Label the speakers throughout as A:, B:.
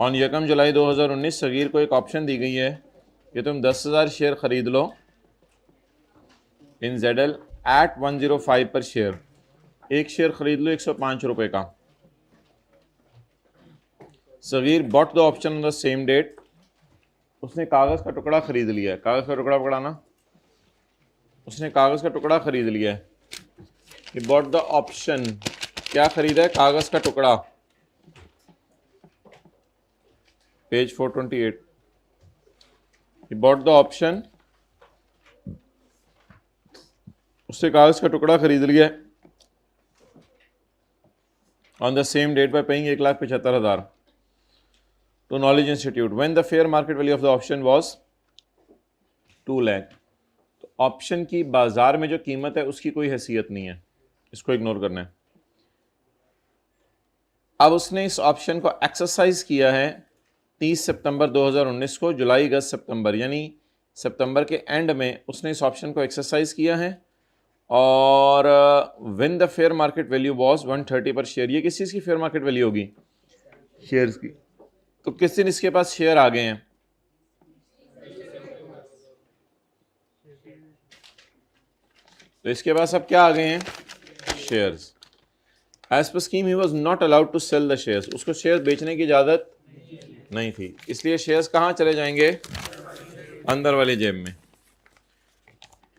A: On 1 जुलाई 2019 सगीर को एक option दी गई है कि तुम 10,000 शेयर खरीद लो इन ZL एट 105 पर शेयर। एक शेयर खरीद लो 105 रुपए का। Sagir bought the option on the same date. उसने कागज का टुकड़ा खरीद लिया है। कागज का टुकड़ा पकड़ाना। उसने कागज का टुकड़ा खरीद लिया है। He bought the option। क्या खरीदा है? कागज का टुकड़ा। Page 428। He bought the option। उससे कागज का टुकड़ा खरीद लिया है on the same date by paying 1,75,000 to Knowledge Institute when the fair market value of the option was 2 lakh. तो ऑप्शन की बाजार में जो कीमत है उसकी कोई हैसियत नहीं है, इसको इग्नोर करना है। अब उसने इस ऑप्शन को एक्सरसाइज किया है 30 सितंबर 2019 को, जुलाई अगस्त सितंबर यानी सितंबर के एंड में उसने इस ऑप्शन को एक्सरसाइज किया है और when the fair market value was 130 पर शेयर। ये किस चीज़ की फेयर मार्केट वैल्यू होगी? शेयर्स की। तो किस दिन इसके पास शेयर आ गए हैं? तो इसके पास अब क्या आ गए हैं? Shares. As per scheme he was not allowed to sell the shares. उसको शेयर बेचने की इजाजत नहीं थी, इसलिए शेयर्स कहाँ चले जाएंगे? अंदर वाली जेब में।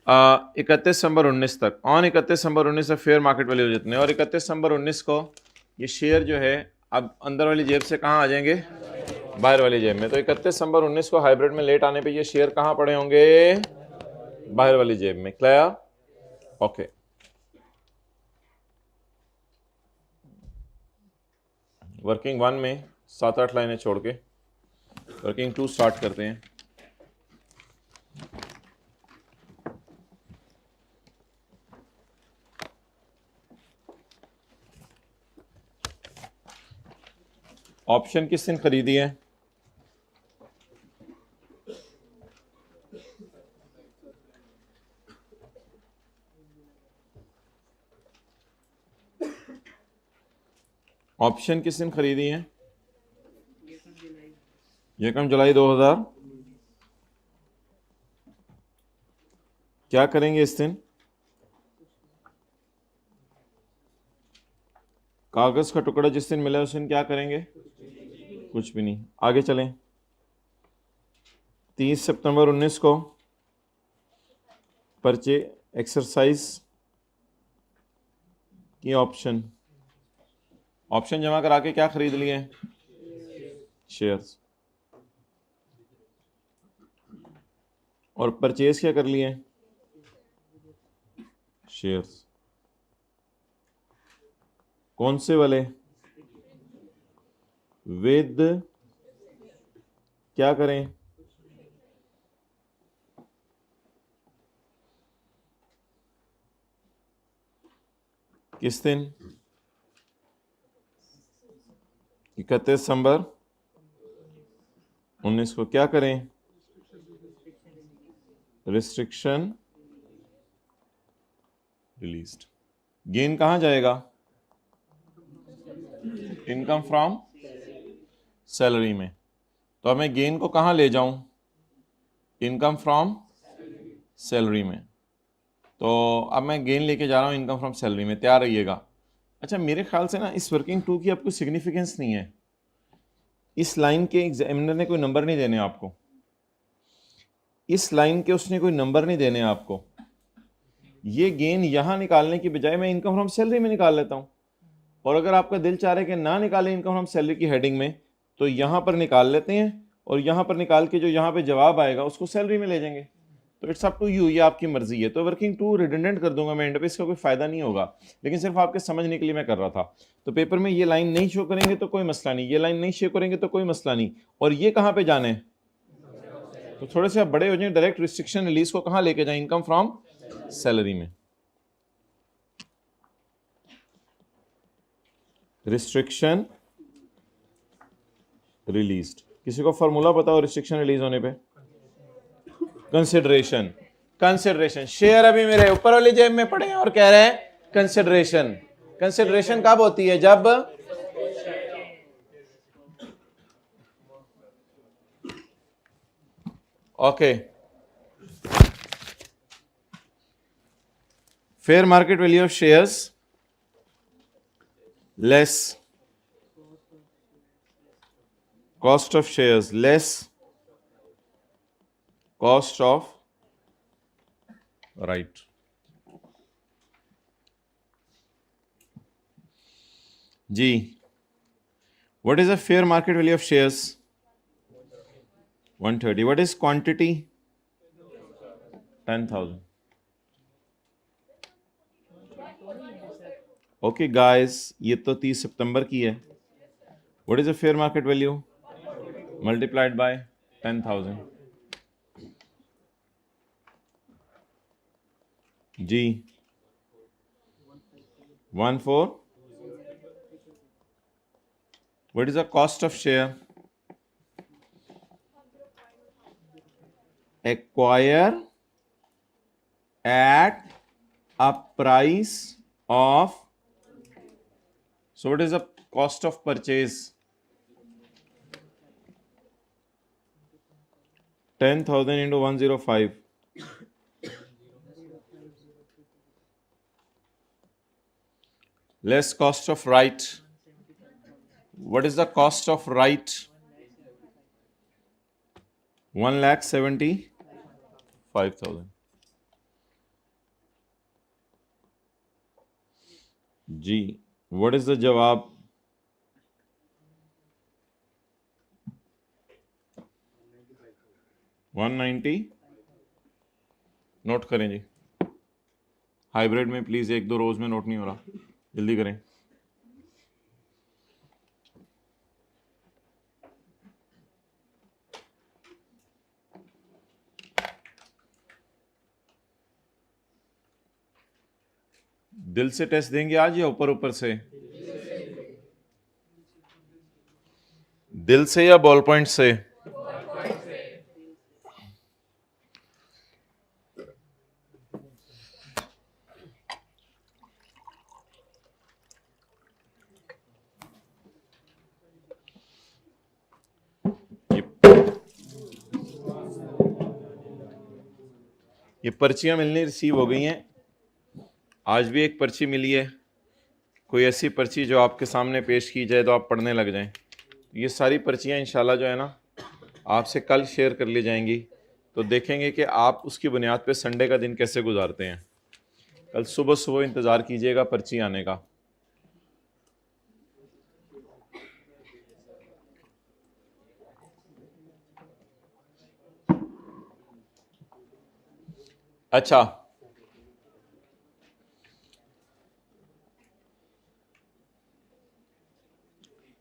A: 31 दिसंबर 19 तक, ऑन 31 दिसंबर 19 से फेयर मार्केट वैल्यू जितने, और 31 दिसंबर 19 को ये शेयर जो है अब अंदर वाली जेब से कहाँ आ जाएंगे? बाहर वाली जेब में। तो 31 दिसंबर 19 को हाइब्रिड में लेट आने पे ये शेयर कहाँ पड़े होंगे? बाहर वाली जेब में। क्लियर? ओके। वर्किंग 1 में 7-8 लाइनें छोड़ के वर्किंग 2 स्टार्ट करते हैं। ऑप्शन किस दिन खरीदी है? ऑप्शन किस दिन खरीदी है? 1 जुलाई 2000। क्या करेंगे इस दिन? कागज का टुकड़ा जिस दिन मिला उस दिन क्या करेंगे? कुछ भी नहीं। आगे चलें। 30 सितंबर 19 को परचे एक्सरसाइज की ऑप्शन जमा करा के क्या खरीद लिए? शेयर्स। और परचेज क्या कर लिए? शेयर्स। कौन से वाले? विद क्या करें? किस दिन? 31 दिसंबर 19 को। क्या करें? Restriction released. गेन कहां जाएगा? इनकम फ्रॉम सैलरी में। तो अब मैं गेन को कहां ले जाऊं? इनकम फ्रॉम सैलरी में। तो अब मैं गेन लेके जा रहा हूं इनकम फ्रॉम सैलरी में। तैयार रहिएगा। अच्छा, मेरे ख्याल से ना इस वर्किंग 2 की आपको सिग्निफिकेंस नहीं है। इस लाइन के एग्जामिनर ने कोई नंबर नहीं देने आपको। इस लाइन के उसने कोई नंबर नहीं देने आपको। ये गेन यहां निकालने की बजाय मैं इनकम फ्रॉम सैलरी में निकाल लेता हूं। और अगर आपका दिल चाह रहा है कि ना निकालें इनकम फ्रॉम सैलरी की हेडिंग में, तो यहां पर निकाल लेते हैं और यहां पर निकाल के जो यहां पे जवाब आएगा उसको सैलरी में ले जाएंगे। तो इट्स अप टू यू, ये आपकी मर्जी है। तो वर्किंग 2 रिडंडेंट कर दूंगा मैं एंड पे, इसका कोई फायदा नहीं होगा, लेकिन सिर्फ आपके समझने के लिए मैं कर रहा था। तो पेपर में ये लाइन नहीं शो करेंगे तो कोई मसला नहीं, ये लाइन नहीं शो करेंगे तो कोई मसला नहीं। और ये कहां पे जाने? तो थोड़े से आप बड़े हो जाए, डायरेक्ट रिस्ट्रिक्शन रिलीज को कहां लेके जाए? इनकम फ्रॉम सैलरी में। Restriction released. किसी को फॉर्मूला पता हो रिस्ट्रिक्शन रिलीज होने पे? कंसिडरेशन। कंसिडरेशन। शेयर अभी मेरे ऊपर वाली जेब में पड़े हैं और कह रहे हैं कंसिडरेशन। कंसिडरेशन कब होती है? जब okay, fair market value of shares less cost of shares less cost of right. जी, what is the fair market value of shares? 130. What is quantity? 10,000. Okay guys, ये तो 30 सितंबर की है। What is the fair market value? Multiplied by 10,000. Ji, 14. What is the cost of share? Acquire at a price of, so what is the cost of purchase? 10,000 into 105. Less cost of right. What is the cost of right? 1,75,000. Ji, what is the जवाब? 190. Note करें जी, hybrid में please 1-2 रोज में note नहीं हो रहा, जल्दी करें। दिल से टेस्ट देंगे आज या ऊपर ऊपर से? दिल से या बॉल पॉइंट से? ये पर्चियां मिलनी रिसीव हो गई हैं। आज भी एक पर्ची मिली है, कोई ऐसी पर्ची जो आपके सामने पेश की जाए तो आप पढ़ने लग जाएं। ये सारी पर्चियां इंशाल्लाह जो है ना आपसे कल शेयर कर ली जाएंगी, तो देखेंगे कि आप उसकी बुनियाद पे संडे का दिन कैसे गुजारते हैं। कल सुबह सुबह इंतज़ार कीजिएगा पर्ची आने का। अच्छा,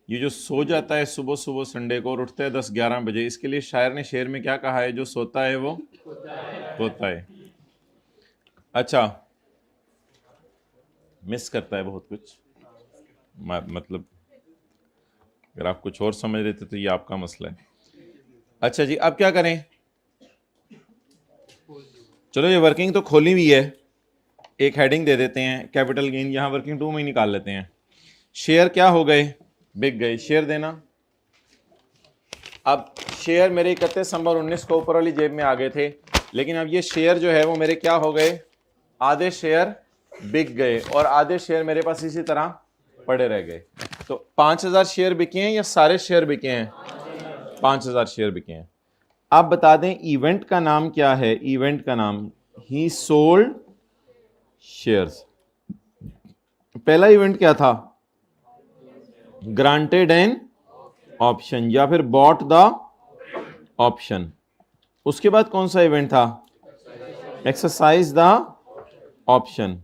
A: ये जो सो जाता है सुबह सुबह संडे को और उठता है 10-11 बजे, इसके लिए शायर ने शेर में क्या कहा है? जो सोता है वो होता है। अच्छा, मिस करता है बहुत कुछ, मतलब अगर आप कुछ और समझ रहे थे तो ये आपका मसला है। अच्छा जी, अब क्या करें? चलो, ये वर्किंग तो खोली हुई है, एक हेडिंग दे देते हैं, कैपिटल गेन यहाँ वर्किंग 2 में ही निकाल लेते हैं। शेयर क्या हो गए? बिक गए। शेयर देना। अब शेयर मेरे 31 दिसंबर 19 को ऊपर वाली जेब में आ गए थे, लेकिन अब ये शेयर जो है वो मेरे क्या हो गए? आधे शेयर बिक गए और आधे शेयर मेरे पास इसी तरह पड़े रह गए। तो 5,000 शेयर बिके हैं या सारे शेयर बिके हैं? 5,000 शेयर बिके हैं। आप बता दें इवेंट का नाम क्या है? इवेंट का नाम ही सोल्ड शेयर्स। पहला इवेंट क्या था? ग्रांटेड एन ऑप्शन या फिर बॉट द ऑप्शन। उसके बाद कौन सा इवेंट था? Exercise the option.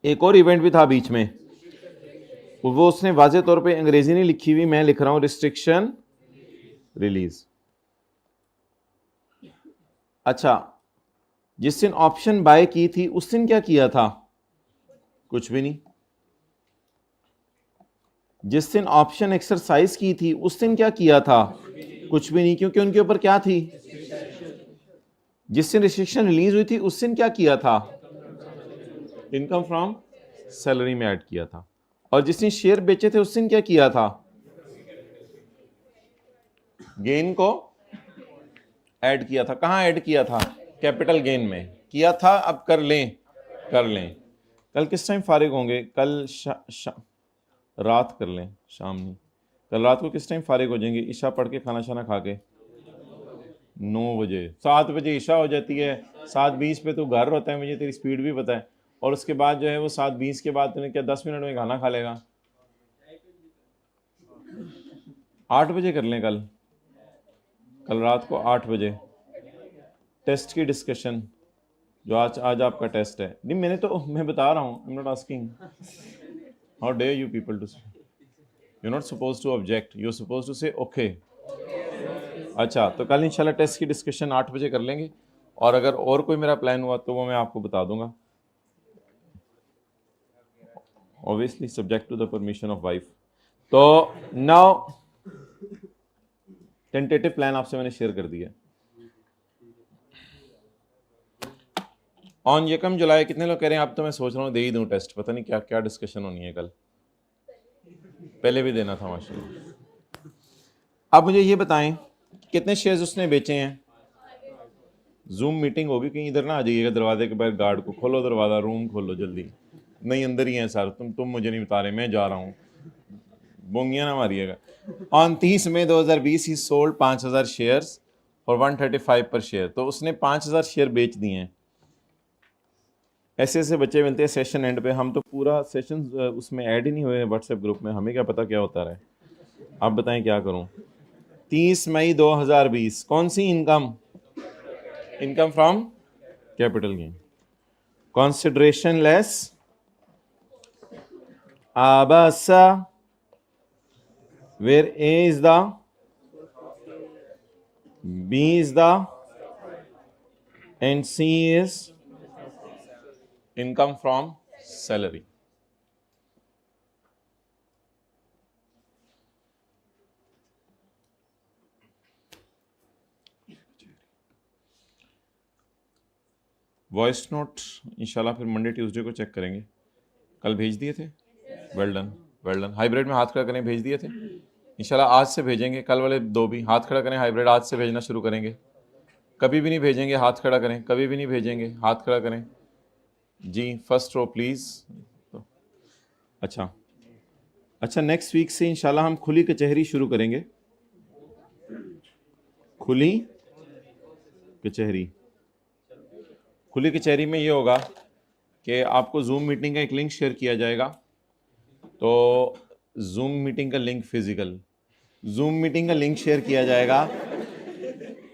A: एक और इवेंट भी था बीच में, वो उसने वाजे तौर पे अंग्रेजी नहीं लिखी हुई, मैं लिख रहा हूं रिस्ट्रिक्शन रिलीज। अच्छा, जिस दिन ऑप्शन बाय की थी उस दिन क्या किया था? कुछ भी नहीं। जिस दिन ऑप्शन एक्सरसाइज की थी उस दिन क्या किया था? कुछ भी नहीं, क्योंकि उनके ऊपर क्या थी? जिस दिन रिस्ट्रिक्शन रिलीज हुई थी उस दिन क्या किया था? इनकम फ्रॉम सैलरी में ऐड किया था। और जिस दिन शेयर बेचे थे उस दिन क्या किया था? गेन को ऐड किया था, कहाँ ऐड किया था? कैपिटल गेन में किया था। अब कर लें, कर लें। कल किस टाइम फारिग होंगे? कल रात कर लें, शाम नहीं, कल रात को किस टाइम फारिग हो जाएंगे? ईशा पढ़ के खाना शाना खा के 9 बजे। 7 बजे ईशा हो जाती है, 7:20 पे तो घर होता है, मुझे तेरी स्पीड भी पता है। और उसके बाद जो है वो 7:20 के बाद तूने क्या 10 मिनट में खाना खा लेगा? 8 बजे कर लें कल, कल रात को 8 बजे टेस्ट की डिस्कशन, जो आज आपका टेस्ट है। नहीं मैंने तो, मैं बता रहा हूँ, I am not asking, how dare you people to, you not suppose to object, you suppose to say okay. अच्छा, तो कल इंशाल्लाह टेस्ट की डिस्कशन 8 बजे कर लेंगे, और अगर और कोई मेरा प्लान हुआ तो वो मैं आपको बता दूंगा, obviously subject to the permission of wife. तो नाउ टेंटेटिव प्लान आपसे मैंने शेयर कर दिया। ऑन यकम जुलाई कितने लोग कह रहे हैं? अब तो मैं सोच रहा हूँ दे ही दूँ टेस्ट, पता नहीं क्या क्या डिस्कशन होनी है कल, पहले भी देना था माशाल्लाह। अब मुझे ये बताएं कितने शेयर्स उसने बेचे हैं? जूम मीटिंग होगी, कहीं इधर ना आ जाइएगा, दरवाजे के बाहर गार्ड को खोलो, दरवाज़ा, रूम खोलो जल्दी। नहीं अंदर ही है सर, तुम मुझे नहीं बता रहे, मैं जा रहा हूँ, बोंगियाँ ना मारिएगा। On 30 May 2020 he sold 5000 shares और 135 पर शेयर। तो उसने 5000 शेयर बेच दिए हैं। ऐसे ऐसे बच्चे मिलते हैं सेशन एंड पे, हम तो पूरा सेशन उसमें ऐड ही नहीं हुए व्हाट्सएप ग्रुप में, हमें क्या पता क्या होता रहा है। आप बताएं क्या करूं? 30 मई 2020 कौन सी income? Income from capital gain, consideration less abasa, where A is the, B is the, and C is income from salary. Voice note इंशाल्लाह फिर मंडे ट्यूसडे को चेक करेंगे। कल भेज दिए थे? Well done, well done. Hybrid में हाथ खड़ा करें, भेज दिए थे? इंशाल्लाह आज से भेजेंगे, कल वाले 2 भी हाथ खड़ा करें, हाइब्रिड आज से भेजना शुरू करेंगे। कभी भी नहीं भेजेंगे हाथ खड़ा करें, कभी भी नहीं भेजेंगे हाथ खड़ा करें जी। First row please. अच्छा अच्छा, नेक्स्ट वीक से इंशाल्लाह हम खुली कचहरी शुरू करेंगे। खुली कचहरी, खुली कचहरी में ये होगा कि आपको जूम मीटिंग का एक लिंक शेयर किया जाएगा। तो जूम मीटिंग का लिंक, फिजिकल जूम मीटिंग का लिंक शेयर किया जाएगा।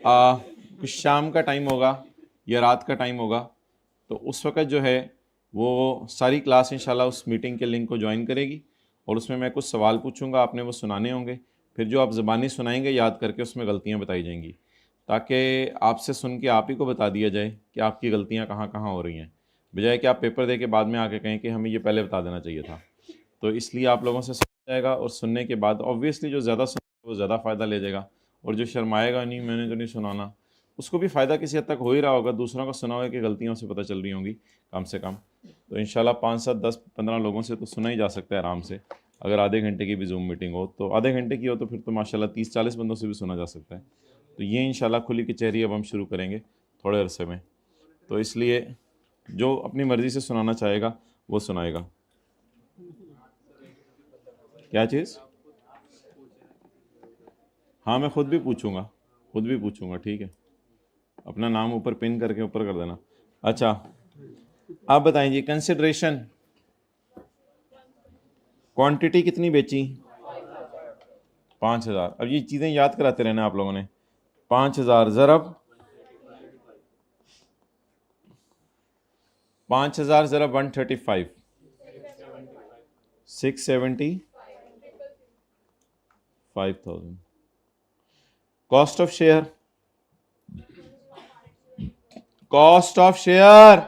A: कुछ शाम का टाइम होगा या रात का टाइम होगा, तो उस वक़्त जो है वो सारी क्लास इंशाल्लाह उस मीटिंग के लिंक को ज्वाइन करेगी, और उसमें मैं कुछ सवाल पूछूंगा, आपने वो सुनाने होंगे। फिर जो आप ज़बानी सुनाएंगे याद करके उसमें गलतियाँ बताई जाएंगी, ताकि आपसे सुन के आप ही को बता दिया जाए कि आपकी गलतियाँ कहाँ कहाँ हो रही हैं, बजाय कि आप पेपर दे के बाद में आके कहें कि हमें ये पहले बता देना चाहिए था। तो इसलिए आप लोगों से सुना जाएगा, और सुनने के बाद ऑब्वियसली जो ज़्यादा सुनेगा वो ज़्यादा फ़ायदा ले जाएगा, और जो शर्माएगा नहीं मैंने तो नहीं सुनाना, उसको भी फ़ायदा किसी हद तक हो ही रहा होगा, दूसरों को सुना हुआ कि गलतियों से पता चल रही होंगी कम से कम। तो इंशाल्लाह 5, 7, 10, 15 लोगों से तो सुना ही जा सकता है आराम से। अगर आधे घंटे की भी जूम मीटिंग हो, तो आधे घंटे की हो तो फिर तो माशाल्लाह 30-40 बंदों से भी सुना जा सकता है। तो ये इंशाल्लाह खुली कचहरी अब हम शुरू करेंगे थोड़े अरसे में। तो इसलिए जो अपनी मर्ज़ी से सुनाना चाहेगा वो सुनाएगा। क्या चीज़? हाँ मैं ख़ुद भी पूछूंगा, ठीक है। अपना नाम ऊपर पिन करके ऊपर कर देना। अच्छा आप बताएं जी, कंसिडरेशन क्वांटिटी कितनी बेची? 5000। अब ये चीज़ें याद कराते रहना आप लोगों ने। 5000 ज़रब 5000 ज़रब 135, 675,000। Cost of share, cost of share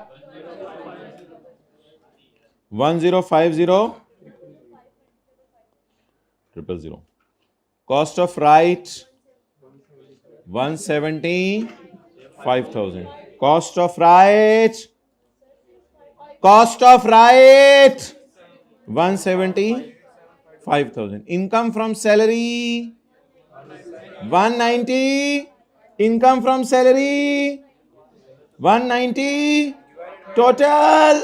A: 1050,000। Cost of right 175,000। Cost of right 175,000। Income from salary 190, income from salary 190, total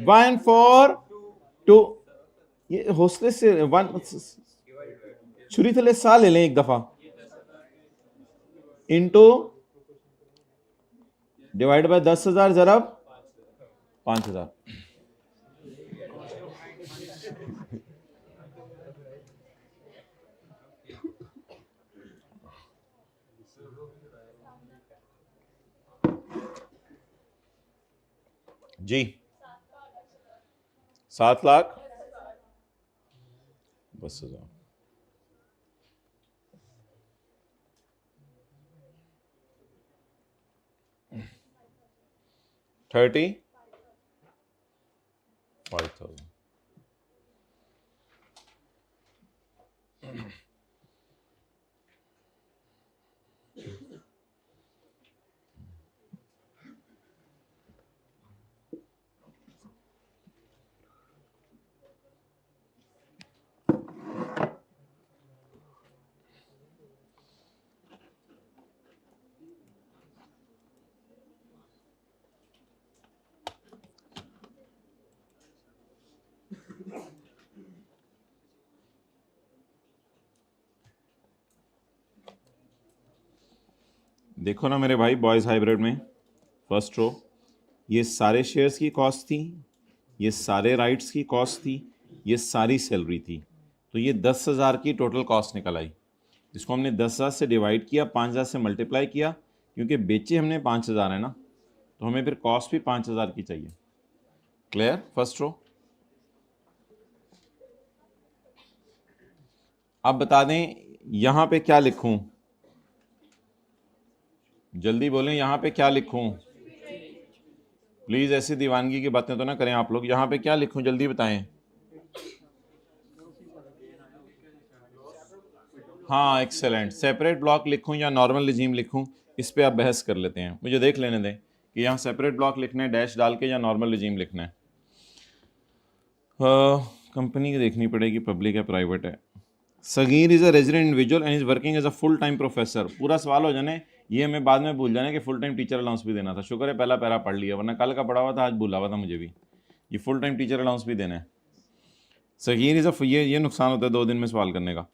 A: 142। ये हौसले से वन छुरी थले सा ले लें एक दफा, इंटू डिवाइड बाय 10,000 जरब 5,000। जी 7 लाख 10,000। $35,000। देखो ना मेरे भाई, बॉयज हाइब्रिड में फर्स्ट रो, ये सारे शेयर्स की कॉस्ट थी, ये सारे राइट्स की कॉस्ट थी, ये सारी सैलरी थी, तो ये 10,000 की टोटल कॉस्ट निकल आई। इसको हमने 10,000 से डिवाइड किया, 5,000 से मल्टीप्लाई किया, क्योंकि बेचे हमने 5,000 है ना, तो हमें फिर कॉस्ट भी 5,000 की चाहिए। क्लियर? First row. अब बता दें यहां पे क्या लिखूं, जल्दी बोलें, यहां पे क्या लिखूं? प्लीज ऐसी दीवानगी की बातें तो ना करें आप लोग। यहां पे क्या लिखूं, जल्दी बताएं। हाँ एक्सेलेंट। सेपरेट ब्लॉक लिखूं या नॉर्मल रिजीम लिखूं, इस पे आप बहस कर लेते हैं, मुझे देख लेने दें कि यहाँ सेपरेट ब्लॉक लिखना है डैश डाल के या नॉर्मल रिजीम लिखना है। कंपनी की देखनी पड़ेगी, पब्लिक है प्राइवेट है। Sagir is a resident individual and is working as a full time professor. पूरा सवाल हो जाने, ये हमें बाद में भूल जाने कि फुल टाइम टीचर अलाउंस भी देना था। शुक्र है पहला पैरा पढ़ लिया, वरना कल का पढ़ा हुआ था, आज भूला हुआ था मुझे भी। ये फुल टाइम टीचर अलाउंस भी देना है। सगीर इज़ अ, ये नुकसान होता है 2 दिन में सवाल करने का।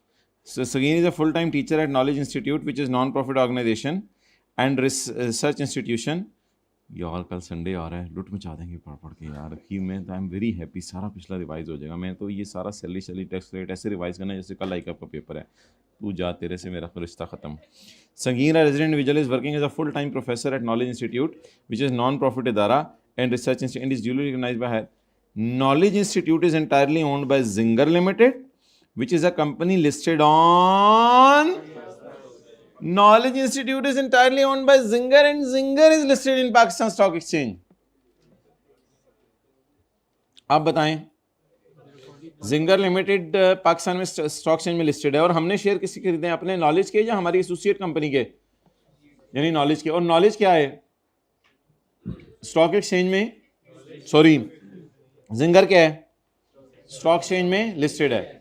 A: Sagin is a full-time teacher at Knowledge Institute, which is non-profit organization and research institution. यार कल संडे आ रहा है, लुट मचा देंगे पढ़ पढ़ के यार कि मैं आई एम वेरी हैप्पी, सारा पिछला रिवाइज हो जाएगा। मैं तो ये सारा सैलरी टैक्स रेट ऐसे रिवाइज करना है जैसे कल आई का पेपर है। तू जा, तेरे से मेरा रिश्ता खत्म। Sangeen resident individual is working as a full time professor at knowledge institute which is non profit इदारा and research institute is duly recognised by knowledge institute is entirely owned by Ginger limited which is a company listed on Knowledge Institute is entirely owned by Zinger and Zinger is listed in Pakistan Stock Exchange. आप बताएं, ginger limited Pakistan में stock exchange में listed है, और हमने share किसी खरीदे हैं, अपने नॉलेज के या हमारी एसोसिएट कंपनी के, यानी नॉलेज के। और नॉलेज क्या है स्टॉक एक्सचेंज में, सॉरी जिंगर क्या है स्टॉक एक्सचेंज में लिस्टेड है।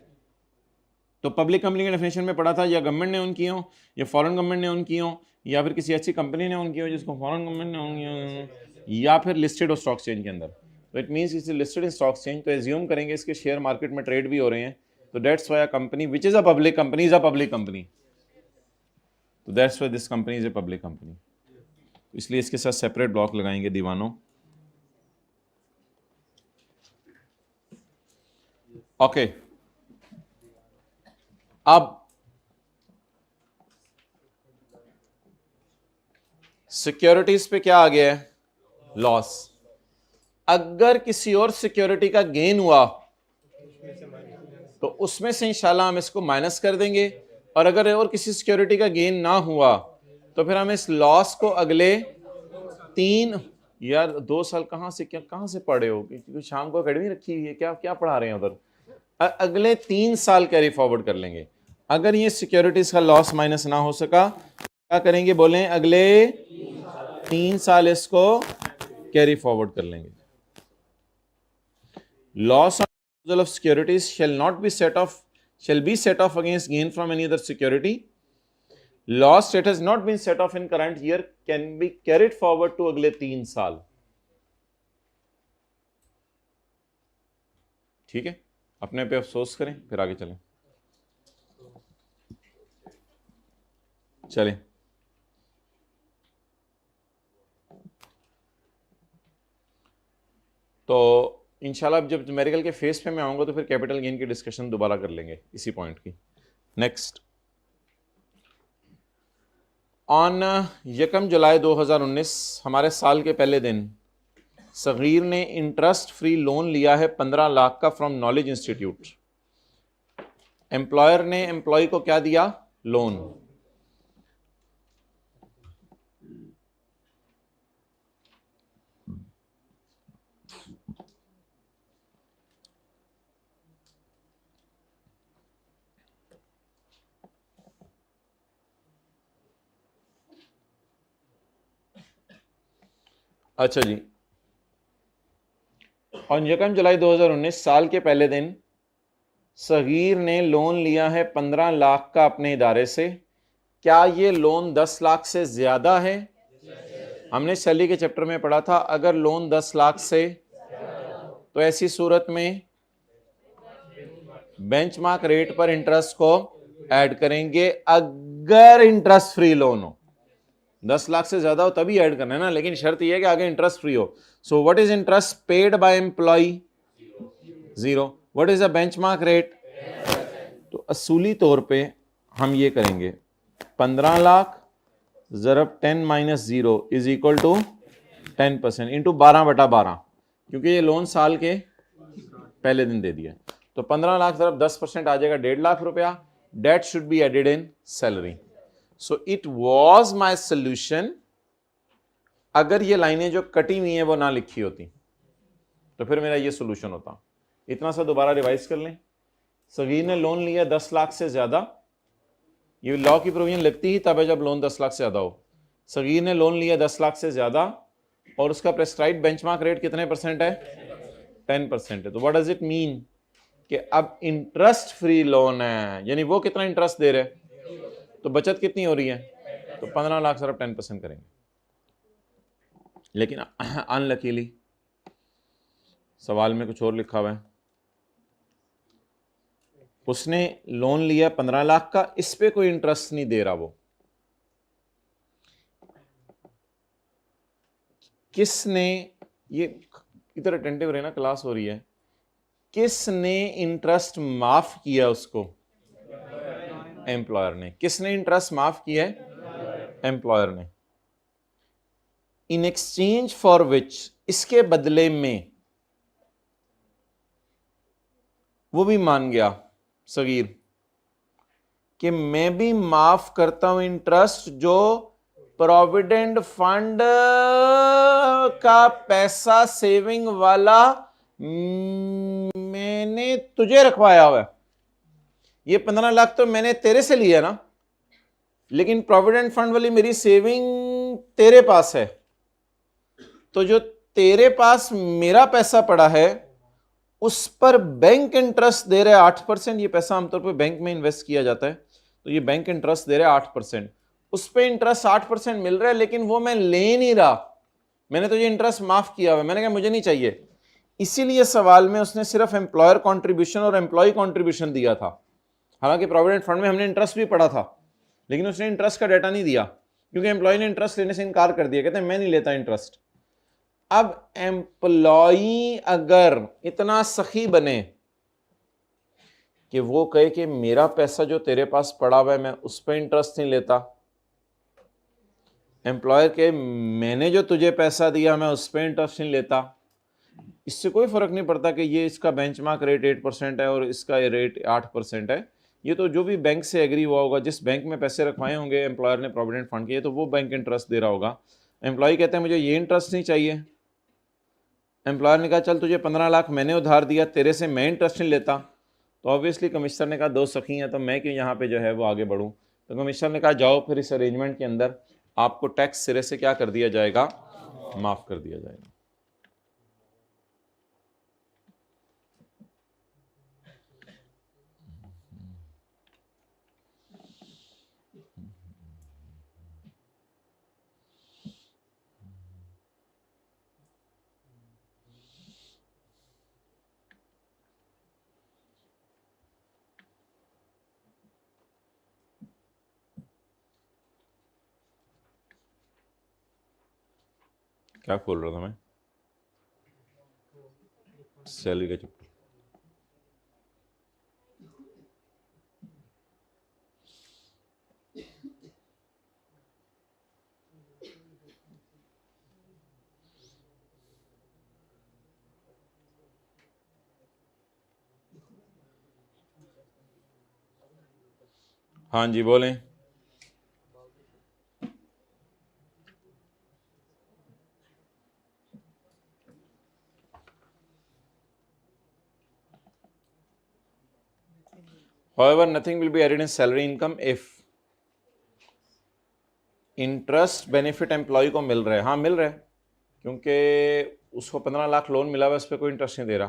A: तो पब्लिक कंपनी के डेफिनेशन में पढ़ा था, या गवर्नमेंट ने ओन की हो, या फॉरेन गवर्नमेंट ने ओन की हो, या फिर किसी अच्छी कंपनी ने ओन की हो जिसको फॉरेन गवर्नमेंट ने ओन किया हो, या फिर लिस्टेड हो स्टॉक एक्सचेंज के अंदर। तो it means is listed in stock exchange, तो एज्यूम करेंगे इसके शेयर मार्केट में ट्रेड भी हो रहे हैं, तो that's why a company which is a public company is a public company. तो that's why this company is a public company. इसलिए इसके साथ सेपरेट ब्लॉक लगाएंगे दीवानों। ओके अब सिक्योरिटीज पे क्या आ गया है, लॉस। अगर किसी और सिक्योरिटी का गेन हुआ तो उसमें से इंशाल्लाह हम इसको माइनस कर देंगे, और अगर और किसी सिक्योरिटी का गेन ना हुआ तो फिर हम इस लॉस को अगले 3 यार 2 साल कहां से पढ़े हो, क्योंकि शाम को अकेडमी रखी हुई है, क्या क्या पढ़ा रहे हैं उधर, अगले 3 साल कैरी फॉरवर्ड कर लेंगे। अगर ये सिक्योरिटीज का लॉस माइनस ना हो सका क्या करेंगे, बोलें अगले 3 साल इसको कैरी फॉरवर्ड कर लेंगे। Loss on off securities shall be set off against gain from any other security lost it has not been set off in current year can be carried forward to अगले 3 साल। ठीक है, अपने पे अफसोस करें, फिर आगे चलें। चलें, तो इंशाल्लाह जब न्यूमेरिकल के फेस पे मैं आऊंगा तो फिर कैपिटल गेन की डिस्कशन दोबारा कर लेंगे इसी पॉइंट की। नेक्स्ट, ऑन 1 जुलाई 2019 हमारे साल के पहले दिन सगीर ने इंटरेस्ट फ्री लोन लिया है 15 लाख का फ्रॉम नॉलेज इंस्टीट्यूट। एम्प्लॉयर ने एम्प्लॉय को क्या दिया? लोन। अच्छा जी, और 1 जुलाई 2019 साल के पहले दिन सगीर ने लोन लिया है 15 लाख का अपने इदारे से। क्या ये लोन 10 लाख से ज्यादा है? हमने सैलरी के चैप्टर में पढ़ा था, अगर लोन 10 लाख से, तो ऐसी सूरत में बेंचमार्क रेट पर इंटरेस्ट को ऐड करेंगे। अगर इंटरेस्ट फ्री लोन हो, 10 लाख से ज्यादा हो तभी ऐड करना है ना, लेकिन शर्त यह है कि आगे इंटरेस्ट फ्री हो। So what is interest paid by employ? 0। What is the benchmark rate? तो असूली तौर पे हम ये करेंगे, 15 लाख ज़रब 10 minus 0 is equal to 10% into 12/12, क्योंकि ये लोन साल के पहले दिन दे दिया। तो 15 लाख ज़रब 10% आ जाएगा 1.5 लाख रुपया। That should be added in salary. So it was my solution. अगर ये लाइनें जो कटी हुई हैं वो ना लिखी होती तो फिर मेरा ये सोल्यूशन होता। इतना सा दोबारा रिवाइज कर लें। सगीर ने लोन लिया 10 लाख से ज्यादा, ये लॉ की प्रोविजन लगती ही तब है जब लोन 10 लाख से ज्यादा हो। सगीर ने लोन लिया 10 लाख से ज्यादा और उसका प्रेस्क्राइब्ड बेंचमार्क रेट कितने परसेंट है? 10% है। तो व्हाट डज इट मीन कि अब इंटरेस्ट फ्री लोन है, यानी वो कितना इंटरेस्ट दे रहे, तो बचत कितनी हो रही है? तो 15 लाख सिर्फ 10% करेंगे। लेकिन अनलकीली सवाल में कुछ और लिखा हुआ है। उसने लोन लिया 15 लाख का, इस पे कोई इंटरेस्ट नहीं दे रहा। वो किसने, ये इधर अटेंटिव रहना, क्लास हो रही है, किसने इंटरेस्ट माफ किया उसको? एम्प्लॉयर ने। किसने इंटरेस्ट माफ किया है? एम्प्लॉयर ने। इन एक्सचेंज फॉर विच, इसके बदले में वो भी मान गया सगीर कि मैं भी माफ करता हूं इंटरेस्ट जो प्रोविडेंट फंड का पैसा सेविंग वाला मैंने तुझे रखवाया हुआ है। ये 15 लाख तो मैंने तेरे से लिया ना, लेकिन प्रोविडेंट फंड वाली मेरी सेविंग तेरे पास है। तो जो तेरे पास मेरा पैसा पड़ा है उस पर बैंक इंटरेस्ट दे रहे 8%। ये पैसा आमतौर पर बैंक में इन्वेस्ट किया जाता है, तो ये बैंक इंटरेस्ट दे रहे 8%। उस पर इंटरेस्ट 8% मिल रहा है, लेकिन वो मैं ले नहीं रहा। मैंने तो ये इंटरेस्ट माफ किया हुआ है, मैंने कहा मुझे नहीं चाहिए। इसीलिए सवाल में उसने सिर्फ एम्प्लॉयर कॉन्ट्रीब्यूशन और एम्प्लॉय कॉन्ट्रीब्यूशन दिया था। हालांकि प्रोविडेंट फंड में हमने इंटरेस्ट भी पढ़ा था, लेकिन उसने इंटरेस्ट का डाटा नहीं दिया, क्योंकि एम्प्लॉय ने इंटरेस्ट लेने से इनकार कर दिया, कहते हैं मैं नहीं लेता इंटरेस्ट। अब एम्प्लॉई अगर इतना सखी बने कि वो कहे कि मेरा पैसा जो तेरे पास पड़ा हुआ है मैं उस पर इंटरेस्ट नहीं लेता, एम्प्लॉयर के मैंने जो तुझे पैसा दिया मैं उस पर इंटरेस्ट नहीं लेता, इससे कोई फर्क नहीं पड़ता कि ये इसका बेंचमार्क रेट 8% है और इसका रेट 8% है। ये तो जो भी बैंक से एग्री हुआ होगा, जिस बैंक में पैसे रखवाए होंगे एम्प्लॉयर ने प्रोविडेंट फंड के, तो वो बैंक इंटरेस्ट दे रहा होगा। एम्प्लॉय कहते हैं मुझे ये इंटरेस्ट नहीं चाहिए। एम्प्लॉयर ने कहा चल तुझे 15 लाख मैंने उधार दिया, तेरे से मैं इंटरेस्ट नहीं लेता। तो ऑब्वियसली कमिश्नर ने कहा दो सखी हैं तो मैं क्यों यहाँ पे जो है वो आगे बढ़ूँ। तो कमिश्नर ने कहा जाओ फिर इस अरेंजमेंट के अंदर आपको टैक्स सिरे से क्या कर दिया जाएगा? माफ कर दिया जाएगा। क्या खोल रहा था मैं? सैलरी का चैप्टर। हाँ जी बोलें। However, nothing will be added in salary income if interest benefit employee को मिल रहा है। हाँ मिल रहा है, क्योंकि उसको 15 लाख लोन मिला हुआ है, उस पर कोई इंटरेस्ट नहीं दे रहा,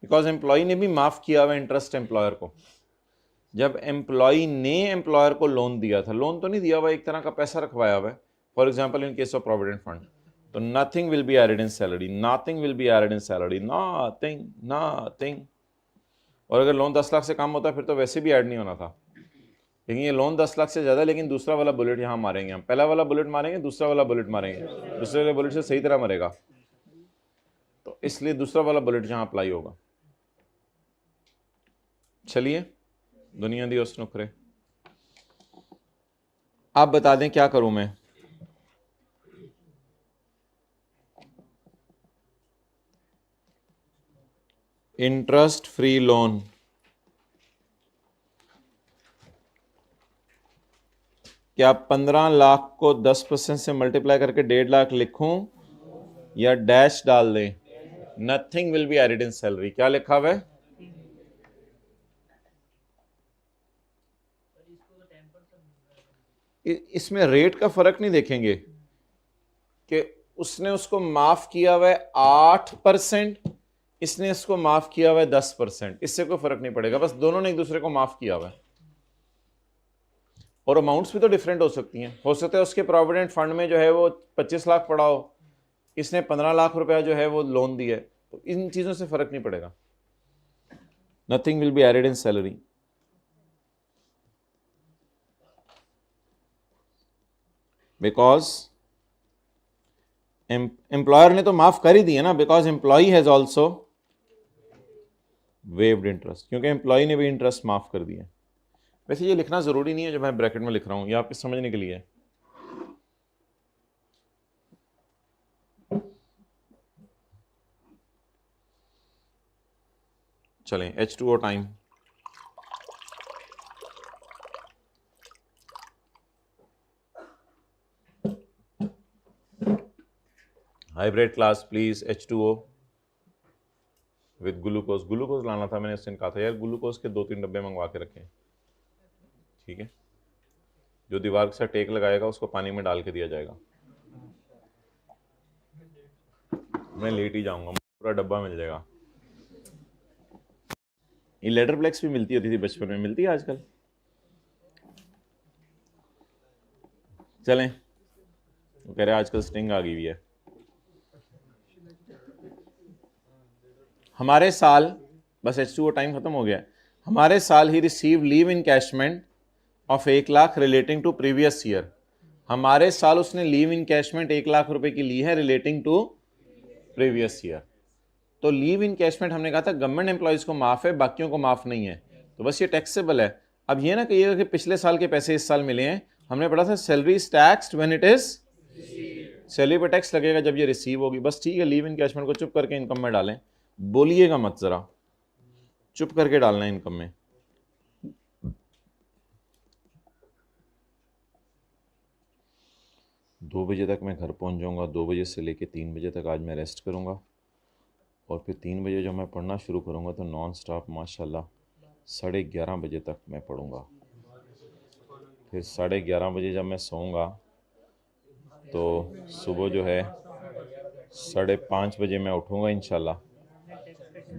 A: बिकॉज एम्प्लॉय ने भी माफ़ किया हुआ इंटरेस्ट एम्प्लॉयर को। जब एम्प्लॉय ने एम्प्लॉयर को लोन दिया था, लोन तो नहीं दिया हुआ, एक तरह का पैसा रखवाया हुआ है, for example in case of provident fund, तो nothing will be added in salary, nothing will be added in salary, nothing nothing. और अगर लोन 10 लाख से कम होता है फिर तो वैसे भी ऐड नहीं होना था, लेकिन ये लोन 10 लाख से ज़्यादा, लेकिन दूसरा वाला बुलेट यहाँ मारेंगे हम, पहला वाला बुलेट मारेंगे, दूसरा वाला बुलेट मारेंगे, दूसरे वाले बुलेट से सही तरह मरेगा, तो इसलिए दूसरा वाला बुलेट यहाँ अप्लाई होगा। चलिए दुनिया दी उस नुकरे, आप बता दें क्या करूं मैं? इंटरेस्ट फ्री लोन, क्या 15 लाख को 10% से मल्टीप्लाई करके 1.5 लाख लिखूं या डैश डाल दें? Nothing will be added in salary, क्या लिखा हुआ है? इसमें रेट का फर्क नहीं देखेंगे कि उसने उसको माफ किया हुआ है 8%, इसने इसको माफ किया हुआ है 10%, इससे कोई फर्क नहीं पड़ेगा, बस दोनों ने एक दूसरे को माफ किया हुआ है। और अमाउंट्स भी तो डिफरेंट हो सकती हैं, हो सकता है उसके प्रोविडेंट फंड में जो है वो 25 लाख पड़ा हो, इसने 15 लाख रुपया जो है वो लोन दिया है, तो इन चीजों से फर्क नहीं पड़ेगा। Nothing will be added in salary, because employer ने तो माफ कर ही दिया ना, because employ has also waived interest, क्योंकि एम्प्लॉय ने भी इंटरेस्ट माफ कर दिया। वैसे ये लिखना जरूरी नहीं है जो मैं ब्रैकेट में लिख रहा हूं, ये आपके समझने के लिए है। चलें H2O time, hybrid class please H2O with glucose, glucose लाना था मैंने, उसने कहा था यार ग्लूकोज के 2-3 डब्बे मंगवा के रखें, ठीक है? जो दीवार के साथ टेक लगाएगा उसको पानी में डाल के दिया जाएगा। मैं लेट ही जाऊंगा, पूरा डब्बा मिल जाएगा। ये लेटर ब्लैक्स भी मिलती होती थी बचपन में, मिलती है आजकल? चलें, वो कह रहे हैं आजकल स्टिंग आ गई हुई है। हमारे साल, बस H2O टाइम खत्म हो गया, हमारे साल ही receive leave encashment of 1 lakh relating to previous year. हमारे साल उसने लीव इन कैशमेंट 1 लाख रुपए की ली है रिलेटिंग टू प्रीवियस ईयर। तो लीव इन कैशमेंट हमने कहा था गवर्नमेंट एम्प्लॉयज को माफ है, बाकियों को माफ नहीं है, तो बस ये टैक्सेबल है। अब ये ना कहिएगा कि पिछले साल के पैसे इस साल मिले हैं, हमने पढ़ा था salary is taxed when it is, salary पर टैक्स लगेगा जब ये रिसीव होगी, बस ठीक है। लीव इन कैशमेंट को चुप करके इनकम में डालें, बोलिएगा मत, जरा चुप करके डालना है इनकम में। दो बजे तक मैं घर पहुंच जाऊंगा, 2 बजे से लेके 3 बजे तक आज मैं रेस्ट करूंगा, और फिर 3 बजे जब मैं पढ़ना शुरू करूंगा तो नॉन स्टॉप माशाल्लाह 11:30 बजे तक मैं पढ़ूंगा। फिर 11:30 बजे जब मैं सोऊंगा तो सुबह जो है 5:30 बजे मैं उठूंगा इंशाल्लाह।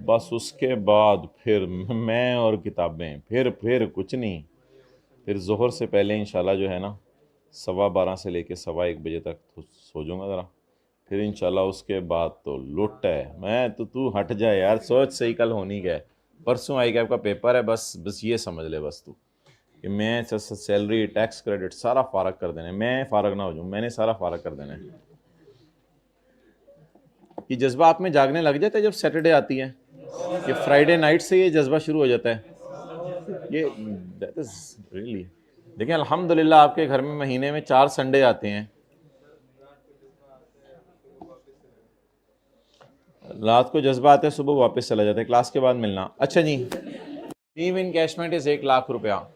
A: बस उसके बाद फिर मैं और किताबें, फिर कुछ नहीं, फिर जोहर से पहले इंशाल्लाह जो है ना 12:15 से लेके 1:15 बजे तक तो सो जाऊंगा ज़रा, फिर इंशाल्लाह उसके बाद तो लुट है। मैं तो तू हट जाए यार, सोच सही, कल होनी क्या है, परसों आई कैप का पेपर है, बस ये समझ ले बस तू कि मैं सैलरी टैक्स क्रेडिट सारा फारग कर देना है, मैं फारग ना हो जाऊँ, मैंने सारा फारग कर देना है। ये जज्बा आप में जागने लग जाता है जब सैटरडे आती है, कि फ्राइडे नाइट से ये जज्बा शुरू हो जाता है। ये दैट इज रियली, देखिए अल्हम्दुलिल्लाह आपके घर में महीने में 4 संडे आते हैं, रात को जज्बा आता है, सुबह वापस चला जाता है, क्लास के बाद मिलना। अच्छा जी, टीम इनकैशमेंट इज 1 लाख रुपया।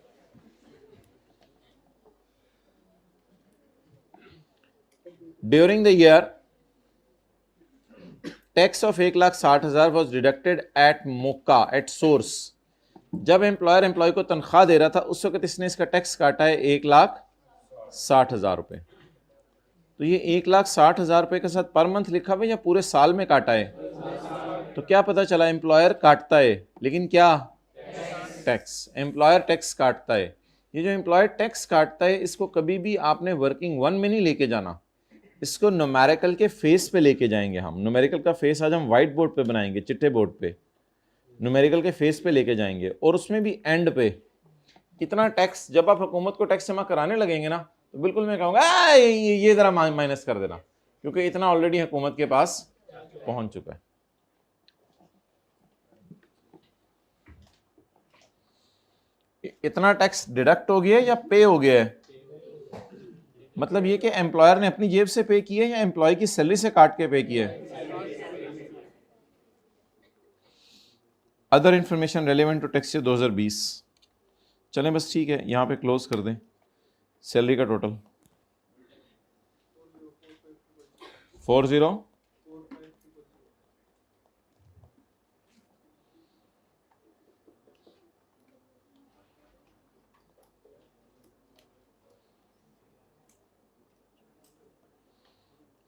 A: During the year tax of 1,60,000 was deducted at मोका एट सोर्स। जब एम्प्लॉयर एम्प्लॉय को तनख्वाह दे रहा था उस वक्त इसने इसका टैक्स काटा है 1,60,000 रुपये। तो ये 1,60,000 रुपये के साथ पर मंथ लिखा हुआ या पूरे साल में काटा है? तो क्या पता चला, एम्प्लॉयर काटता है लेकिन क्या? टैक्स। एम्प्लॉयर टैक्स काटता है। ये जो एम्प्लॉयर टैक्स काटता है इसको कभी भी आपने वर्किंग वन में नहीं लेके जाना, इसको न्यूमेरिकल के फेस पे लेके जाएंगे हम। न्यूमेरिकल का फेस आज हम व्हाइट बोर्ड पे बनाएंगे, चिट्टे बोर्ड पे न्यूमेरिकल के फेस पे लेके जाएंगे, और उसमें भी एंड पे इतना टैक्स, जब आप हुकूमत को टैक्स जमा कराने लगेंगे ना तो बिल्कुल मैं कहूँगा ये ज़रा माइनस कर देना, क्योंकि इतना ऑलरेडी हुकूमत के पास पहुंच चुका है। इतना टैक्स डिडक्ट हो गया या पे हो गया है? मतलब ये कि एम्प्लॉयर ने अपनी जेब से पे किया है या एम्प्लॉय की सैलरी से काट के पे किया है? Other information relevant to tax 2020। चलें बस ठीक है, यहाँ पे क्लोज कर दें। सैलरी का टोटल 40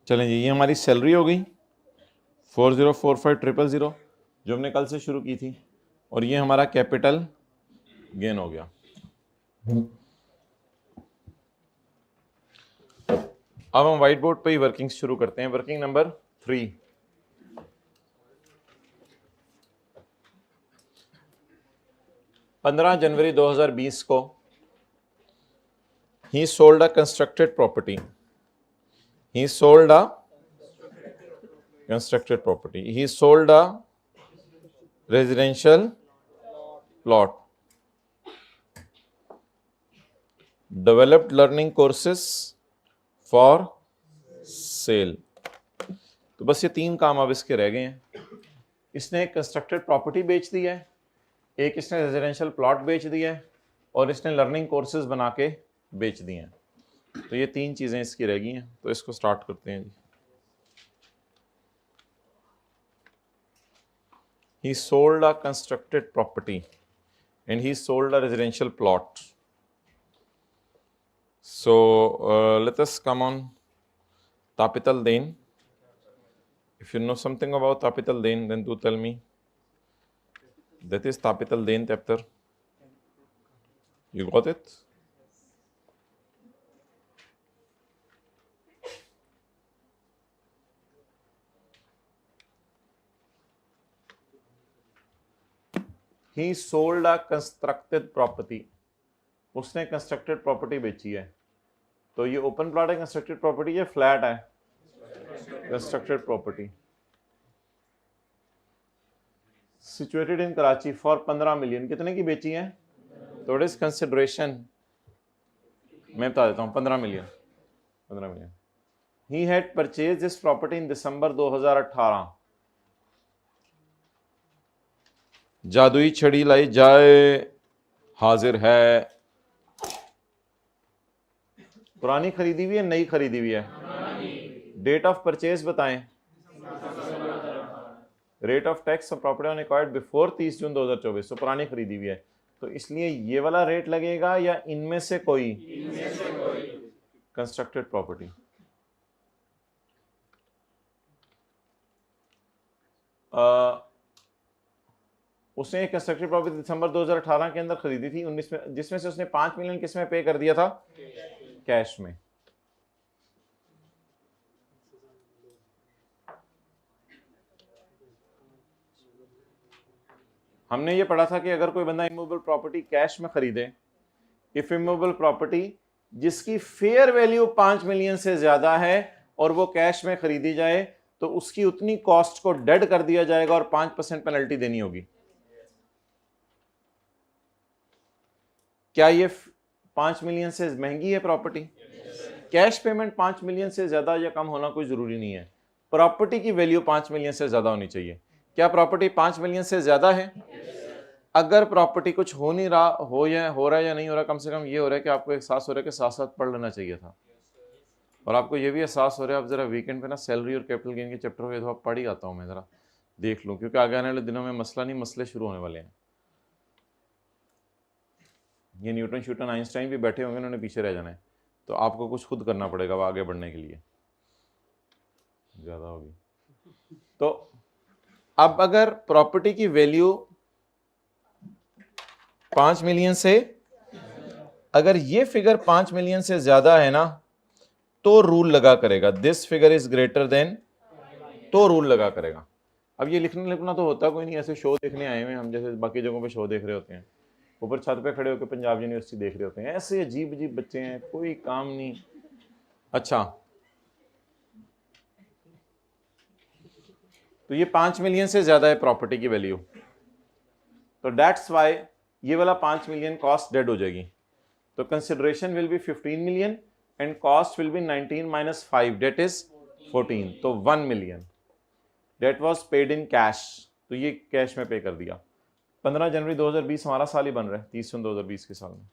A: चलें जी, ये हमारी सैलरी हो गई 4045,000 जो हमने कल से शुरू की थी, और ये हमारा कैपिटल गेन हो गया। अब हम व्हाइट बोर्ड पे ही वर्किंग शुरू करते हैं। वर्किंग नंबर 3, जनवरी 2020 को ही sold a constructed property. He sold a constructed property. He sold a residential plot. Developed learning courses for sale. तो बस ये 3 काम अब इसके रह गए हैं। इसने एक कंस्ट्रक्टेड प्रॉपर्टी बेच दी है, एक इसने रेजिडेंशियल प्लॉट बेच दिया है, और इसने लर्निंग कोर्सेज बना के बेच दिए हैं। तो ये 3 चीज़ें इसकी रह गई हैं, तो इसको स्टार्ट करते हैं जी। He sold a constructed property and he sold a residential plot. So let us come on Tapit al-Dain. If you know something about Tapit al-Dain, then do tell me. That is Tapit al-Dain chapter. You got it? He sold a constructed property. उसने constructed property बेची है। तो ये open plot है, constructed property, या flat है? Constructed property. Situated in Karachi for 15 million. कितने की बेची है? तो इट इज कंसिडरेशन, मैं बता देता हूँ, 15 million. 15 million. He had purchase this property in December 2018। जादुई छड़ी लाई जाए, हाजिर है। पुरानी खरीदी हुई है, नई खरीदी हुई है? डेट ऑफ परचेज बताएं। Rate of tax of property on acquired before 30 जून 2024। तो पुरानी खरीदी हुई है, तो इसलिए ये वाला रेट लगेगा या इनमें से कोई? Constructed property. उसने एक कंस्ट्रक्टेड प्रॉपर्टी दिसंबर 2018 के अंदर खरीदी थी 19 में, जिसमें से उसने 5 मिलियन किस में पे कर दिया था? कैश में। हमने ये पढ़ा था कि अगर कोई बंदा इमूवेबल प्रॉपर्टी कैश में खरीदे, इफ इमूवेबल प्रॉपर्टी जिसकी फेयर वैल्यू 5 मिलियन से ज्यादा है और वो कैश में खरीदी जाए, तो उसकी उतनी कॉस्ट को डेड कर दिया जाएगा और 5% पेनल्टी देनी होगी। क्या ये 5 मिलियन से महंगी है प्रॉपर्टी? कैश पेमेंट 5 मिलियन से ज्यादा या कम होना कोई जरूरी नहीं है, प्रॉपर्टी की वैल्यू 5 मिलियन से ज्यादा होनी चाहिए। क्या प्रॉपर्टी 5 मिलियन से ज्यादा है? अगर प्रॉपर्टी कुछ हो नहीं रहा हो रहा है या नहीं हो रहा, कम से कम ये हो रहा है कि आपको एहसास हो रहा है कि साथ साथ पढ़ लेना चाहिए था, और आपको ये भी एहसास हो रहा है आप जरा वीकेंड पे ना सैलरी और कैपिटल गेन के चैप्टर को तो पढ़ ही आता हूँ मैं, जरा देख लूँ, क्योंकि आगे आने वाले दिनों में मसला नहीं मसले शुरू होने वाले हैं। ये न्यूटन शूटन आइंस्टाइन भी बैठे होंगे, उन्होंने पीछे रह जाना है, तो आपको कुछ खुद करना पड़ेगा आगे बढ़ने के लिए। ज़्यादा होगी तो अब अगर प्रॉपर्टी की वैल्यू 5 मिलियन से, अगर ये फिगर 5 मिलियन से ज्यादा है ना तो रूल लगा करेगा, this figure is greater than, तो रूल लगा करेगा। अब ये लिखना तो होता कोई नहीं, ऐसे शो देखने आए हुए हम, जैसे बाकी जगहों पे शो देख रहे होते हैं, ऊपर छत पे खड़े होकर पंजाब यूनिवर्सिटी देख रहे होते हैं, ऐसे अजीब अजीब बच्चे हैं, कोई काम नहीं। अच्छा, तो ये 5 मिलियन से ज्यादा है प्रॉपर्टी की वैल्यू, तो दैट्स वाई ये वाला 5 मिलियन कॉस्ट डेड हो जाएगी। तो consideration will be 15 million and cost will be 19 minus 5 that is 14, तो 1 million that was paid in cash, तो ये कैश में पे कर दिया। 15 जनवरी 2020 हमारा साल ही बन रहा है, 30 जून 2020 के साल में।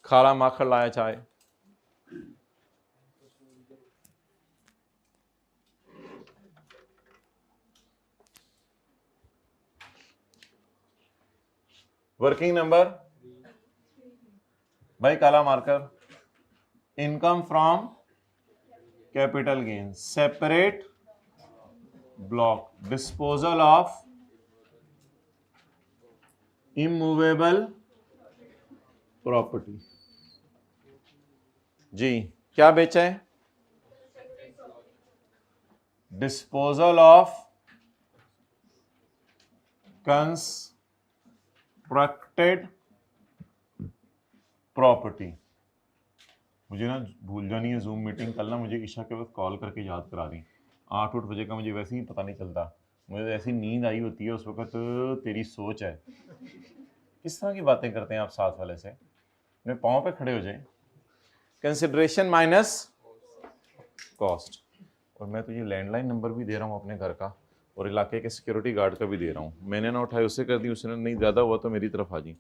A: खाला माखन लाया चाय, वर्किंग नंबर भाई काला marker, income from capital gain, separate block, disposal of immovable property. जी क्या बेचा है? Disposal of constructed property. मुझे ना भूल जानी है जूम मीटिंग, कल ना मुझे ईशा के वक्त कॉल करके याद करा दी, 8 बजे का मुझे वैसे ही पता नहीं चलता, मुझे ऐसी नींद आई होती है उस वक्त, तेरी सोच है। किस तरह की बातें करते हैं आप साथ वाले से, अपने पाँव पे खड़े हो जाए। कंसिडरेशन माइनस कॉस्ट, और मैं तुझे लैंडलाइन नंबर भी दे रहा हूँ अपने घर का, और इलाके के सिक्योरिटी गार्ड का भी दे रहा हूँ, मैंने ना उठाई उससे कर दी, उसने नहीं, ज़्यादा हुआ तो मेरी तरफ आ जी,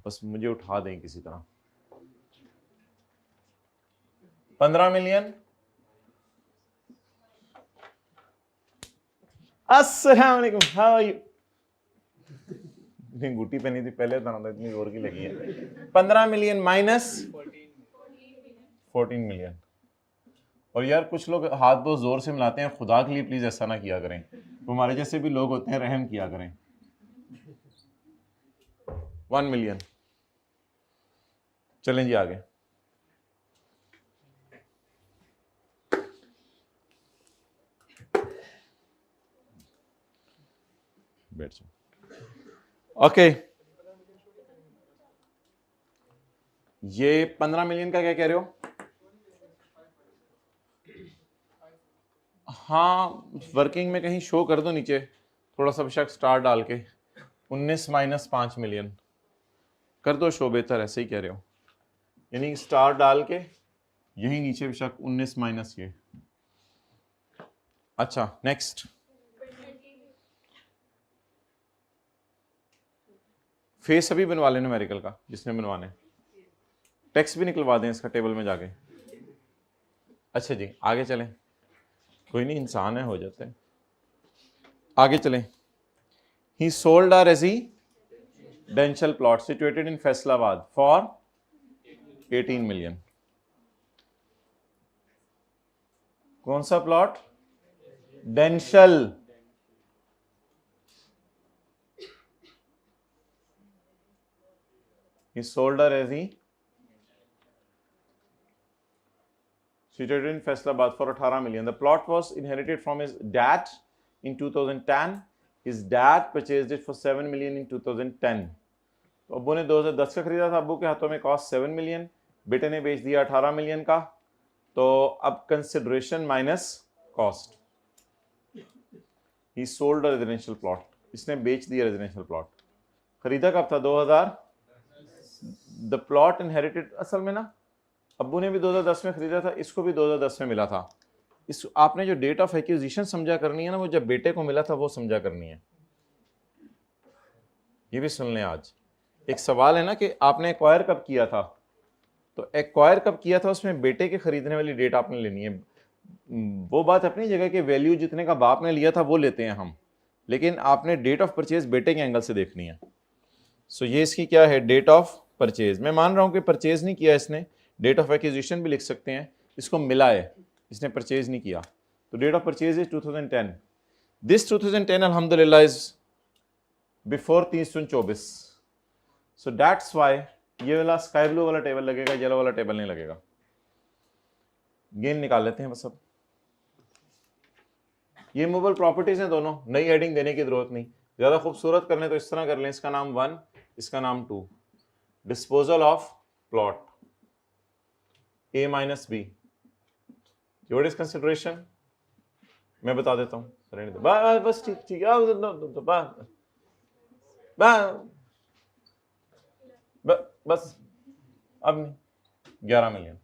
A: बस मुझे उठा दें किसी तरह। 15 मिलियन। अस्सलाम वालेकुम, हाउ आर यू? अंगूठी पहनी थी पहले तो ना, इतनी जोर की लगी है। 15 मिलियन माइनस 14 मिलियन। और यार कुछ लोग हाथ बहुत जोर से मिलाते हैं, खुदा के लिए प्लीज ऐसा ना किया करें, हमारे जैसे भी लोग होते हैं, रहम किया करें। 1 मिलियन। चलें जी आगे। बैठ जाओ। ओके, ये 15 मिलियन का क्या कह रहे हो? हाँ, वर्किंग में कहीं शो कर दो नीचे थोड़ा सा बेशक स्टार डाल के, 19 माइनस 5 मिलियन कर दो शो, बेहतर है, सही कह रहे हो, यानी स्टार डाल के यही नीचे बेशक 19 माइनस ये। अच्छा नेक्स्ट, फेस अभी बनवा लेना मेडिकल का जिसने बनवाने, टेक्स्ट भी निकलवा दें इसका टेबल में जाके। अच्छा जी आगे चलें, कोई नहीं, इंसान है, हो जाता है। आगे चलें। ही sold a residential plot situated in Faisalabad for 18 million. कौन सा plot? डेंशल। He sold a resi situated in Faisalabad for 18 million. The plot was inherited from his dad in 2010. His dad purchased it for 7 million in 2010. तो अब्बू ने 2010 का खरीदा था, अब्बू के हाथों में कॉस्ट 7 मिलियन, बेटे ने बेच दिया 18 मिलियन का। तो अब कंसिडरेशन माइनस कॉस्ट, ही सोल्ड रेजिडेंशियल प्लॉट, इसने बेच दिया रेजिडेंशियल प्लॉट। खरीदा कब था? 2000। द प्लॉट इनहेरिटेड, असल में ना अब्बू ने भी 2010 में खरीदा था, इसको भी 2010 में मिला था। इस आपने जो डेट ऑफ एक्विजिशन समझा करनी है ना, वो जब बेटे को मिला था वो समझा करनी है। ये भी सुन लें, आज एक सवाल है ना कि आपने एक्वायर कब किया था, तो एक्वायर कब किया था उसमें बेटे के खरीदने वाली डेट आपने लेनी है। वो बात अपनी जगह कि वैल्यू जितने का बाप ने लिया था वो लेते हैं हम, लेकिन आपने डेट ऑफ परचेज बेटे के एंगल से देखनी है। सो ये इसकी क्या है? Date of purchase. मैं मान रहा हूं कि परचेज नहीं किया इसने, डेट ऑफ एक्विजिशन भी लिख सकते हैं, इसको मिला है, इसने परचेज नहीं किया, तो date of purchase is 2010। This 2010 अल्हम्दुलिल्लाह is before 30/24। So that's why ये वाला स्काई ब्लू वाला टेबल लगेगा, येलो वाला टेबल नहीं लगेगा। गेन निकाल लेते हैं बस। अब ये मूवेबल प्रॉपर्टीज हैं दोनों, नई हेडिंग देने की जरूरत नहीं। ज्यादा खूबसूरत करने तो इस तरह कर लें, इसका नाम 1, इसका नाम 2। Disposal of plot A minus B, what is consideration? मैं बता देता हूँ, बस ठीक ठीक बस अब 11 मिलियन।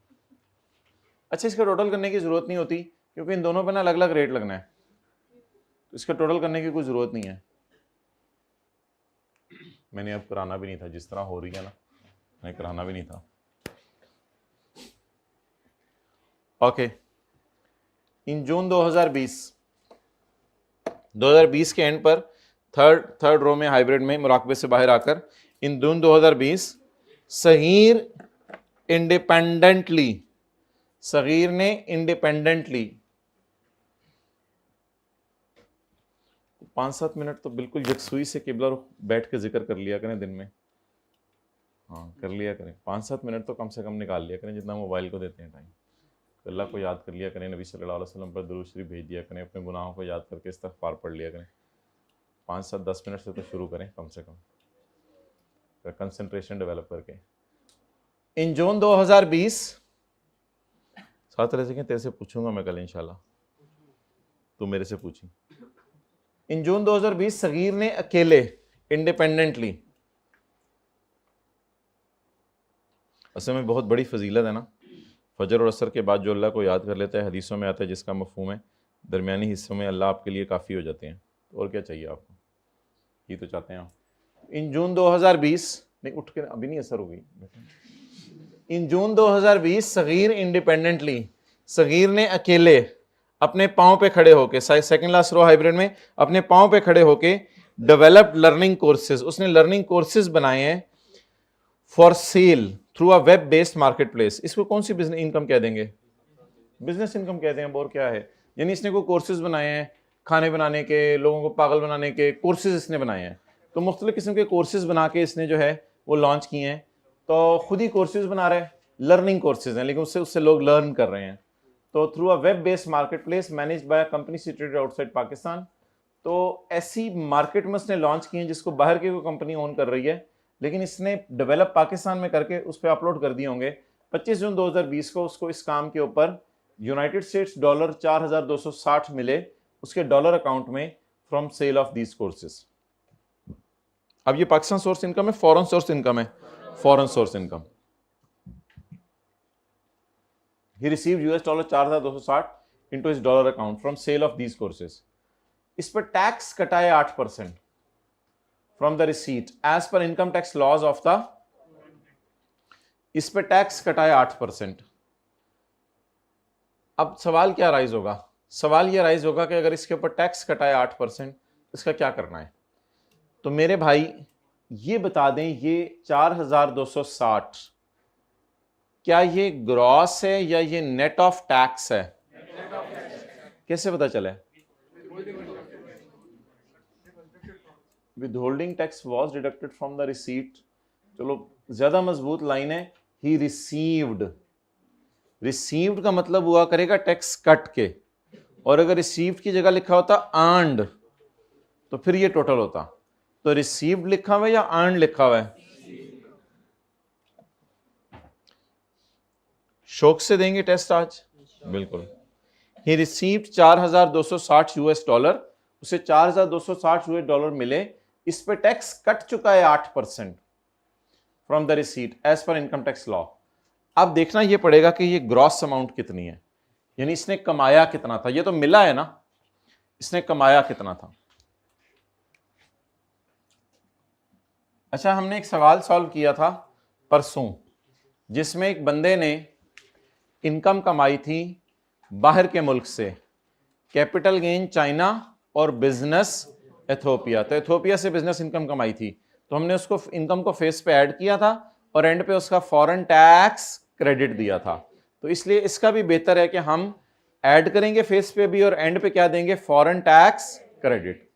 A: अच्छा, इसका टोटल करने की जरूरत नहीं होती क्योंकि इन दोनों पे ना अलग अलग रेट लगना है, तो इसका टोटल करने की कोई जरूरत नहीं है। मैंने अब कराना भी नहीं था, जिस तरह हो रही है ना, मैं कराना भी नहीं था। ओके, इन जून 2020 के एंड पर थर्ड रो में हाइब्रिड में मुराकबे से बाहर आकर इन जून 2020 सगीर ने इंडिपेंडेंटली 5-7 मिनट तो बिल्कुल यकसुई से किबला बैठ के जिक्र कर लिया करें दिन में। हाँ, कर लिया करें, 5-7 मिनट तो कम से कम निकाल लिया करें, जितना मोबाइल को देते हैं टाइम। अल्लाह को याद कर लिया करें, नबी सल्लल्लाहु अलैहि वसल्लम पर दुरूद शरीफ भेज दिया करें, अपने गुनाहों को याद करके इस्तिग़फ़ार पढ़ लिया करें। 5-7-10 मिनट से तो शुरू करें कम से कम, कंसंट्रेशन डेवलप करके। इन जून 2020 साथ रह तेरे से पूछूंगा मैं कल इंशाल्लाह, तू मेरे से पूछी। इन जून 2020 सगीर ने अकेले इंडिपेंडेंटली, असल में बहुत बड़ी फजीलत है ना, फजर और असर के बाद जो अल्लाह को याद कर लेता है, हदीसों में आता है जिसका मफहूम है दरमियानी हिस्सों में अल्लाह आपके लिए काफ़ी हो जाते हैं। तो और क्या चाहिए आपको, ये तो चाहते हैं आप। इन जून 2020 नहीं, उठ के अभी नहीं असर होगी। इन जून 2020 सगीर इंडिपेंडेंटली, सगीर ने अकेले अपने पाँव पे खड़े होके, सेकंड लास्ट रो हाइब्रिड में अपने पाँव पे खड़े होके डेवलप्ड लर्निंग कोर्सेज, उसने लर्निंग कोर्सेज बनाए हैं for sale through a web based market place. इसको कौन सी बिजनेस इनकम कह देंगे? बिजनेस इनकम कहते हैं। और क्या है? यानी इसने कोई कोर्सेज बनाए हैं, खाने बनाने के, लोगों को पागल बनाने के कोर्सेज इसने बनाए हैं। तो मुख्तलिफ किस्म के कोर्सेज बना के इसने जो है वो लॉन्च किए हैं। तो खुद ही कोर्सेज बना रहे हैं, लर्निंग कोर्सेज हैं, लेकिन उससे लोग लर्न कर रहे हैं। तो through a web based market place manage by company situated outside Pakistan. तो ऐसी मार्केट में उसने लॉन्च किए हैं जिसको बाहर की कोई कंपनी ओन कर रही है, लेकिन इसने डेवलप पाकिस्तान में करके उस पर अपलोड कर दिए होंगे। 25 जून 2020 को उसको इस काम के ऊपर यूनाइटेड स्टेट्स डॉलर 4260 मिले उसके डॉलर अकाउंट में from sale of these courses. अब ये पाकिस्तान सोर्स इनकम है, फॉरेन सोर्स इनकम है? Foreign source income. He received $4260 into his dollar account from sale of these courses. इस पर टैक्स कटाए 8% from the receipt as per income tax laws of the, इस पर tax कटाए 8%। अब सवाल क्या राइज होगा? सवाल यह राइज होगा कि अगर इसके ऊपर टैक्स कटाए 8%, इसका क्या करना है? तो मेरे भाई ये बता दें, ये 4260 क्या ये ग्रॉस है या ये नेट ऑफ टैक्स है? कैसे पता चले? Withholding tax was deducted from the receipt. चलो ज्यादा मजबूत लाइन है, ही रिसीव्ड। रिसीव्ड का मतलब हुआ करेगा टैक्स कट के, और अगर रिसीव्ड की जगह लिखा होता अर्न्ड तो फिर ये टोटल होता। तो रिसीव्ड लिखा हुआ है या अर्न्ड लिखा हुआ है? शौक से देंगे टेस्ट आज? बिल्कुल। ही रिसीव्ड $4,260, उसे $4,260 मिले, इस पे टैक्स कट चुका है 8% from the receipt as per income tax law. अब देखना ये पड़ेगा कि ये ग्रॉस अमाउंट कितनी है, यानी इसने कमाया कितना था। ये तो मिला है ना, इसने कमाया कितना था। अच्छा, हमने एक सवाल सॉल्व किया था परसों, जिसमें एक बंदे ने इनकम कमाई थी बाहर के मुल्क से, कैपिटल गेन चाइना और बिजनेस एथोपिया। तो एथोपिया से बिजनेस इनकम कमाई थी, तो हमने उसको इनकम को फेस पे ऐड किया था और एंड पे उसका फॉरेन टैक्स क्रेडिट दिया था। तो इसलिए इसका भी बेहतर है कि हम ऐड करेंगे फेस पे भी और एंड पे क्या देंगे, फॉरेन टैक्स क्रेडिट।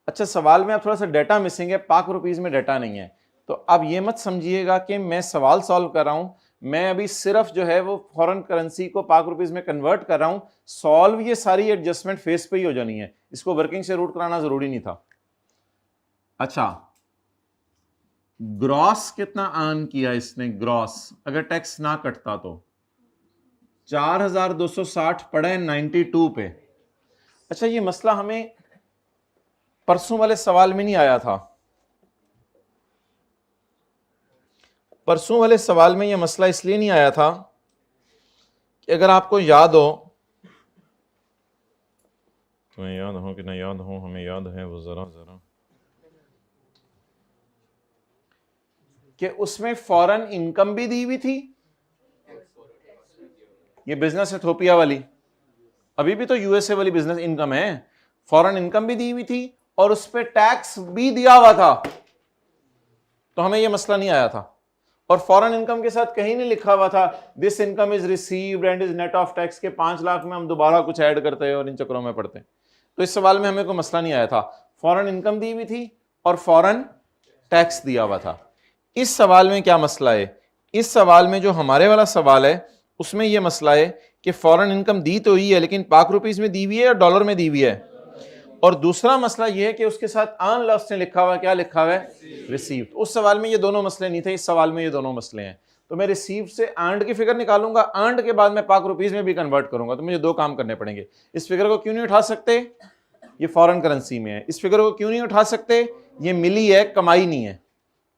A: अच्छा, सवाल में अब थोड़ा सा डाटा मिसिंग है, पाक रुपीज में डाटा नहीं है। तो अब ये मत समझिएगा कि मैं सवाल सॉल्व कर रहा हूं, मैं अभी सिर्फ जो है वो फॉरेन करेंसी को पाक रुपीज में कन्वर्ट कर रहा हूं। सॉल्व ये सारी एडजस्टमेंट फेस पे ही हो जानी है, इसको वर्किंग से रूट कराना जरूरी नहीं था। अच्छा, ग्रॉस कितना अर्न किया इसने, ग्रॉस अगर टैक्स ना कटता तो 4,260 पड़ा है 92 पे। अच्छा, ये मसला हमें परसों वाले सवाल में नहीं आया था। परसों वाले सवाल में यह मसला इसलिए नहीं आया था कि अगर आपको याद हो, तुम्हें याद हो कि ना याद हो, हमें याद है वो जरा जरा, कि उसमें फॉरेन इनकम भी दी हुई थी, ये बिजनेस एथोपिया वाली, अभी भी तो यूएसए वाली बिजनेस इनकम है, फॉरेन इनकम भी दी हुई थी और उस पर टैक्स भी दिया हुआ था, तो हमें यह मसला नहीं आया था। और फॉरेन इनकम के साथ कहीं नहीं लिखा हुआ था this income is received and is net of tax, के 5 लाख में हम दोबारा कुछ ऐड करते हैं और इन चक्रों में पड़ते हैं। तो इस सवाल में हमें कोई मसला नहीं आया था, फॉरेन इनकम दी हुई थी और फॉरेन टैक्स दिया हुआ था। इस सवाल में क्या मसला है, इस सवाल में जो हमारे वाला सवाल है उसमें यह मसला है कि फॉरेन इनकम दी तो ही है, लेकिन पाक रुपीज में दी हुई है या डॉलर में दी हुई है। और दूसरा मसला यह है कि उसके साथ अर्न लॉस ने लिखा हुआ, क्या लिखा हुआ है, रिसीव। उस सवाल में ये दोनों मसले नहीं थे, इस सवाल में ये दोनों मसले हैं। तो मैं रिसीव से अर्नड की फिगर निकालूंगा, अर्नड के बाद मैं पाक रुपीज में भी कन्वर्ट करूंगा, तो मुझे दो काम करने पड़ेंगे। इस फिगर को क्यों नहीं उठा सकते, ये फॉरेन करेंसी में है, इस फिगर को क्यों नहीं उठा सकते, ये मिली है, कमाई नहीं है।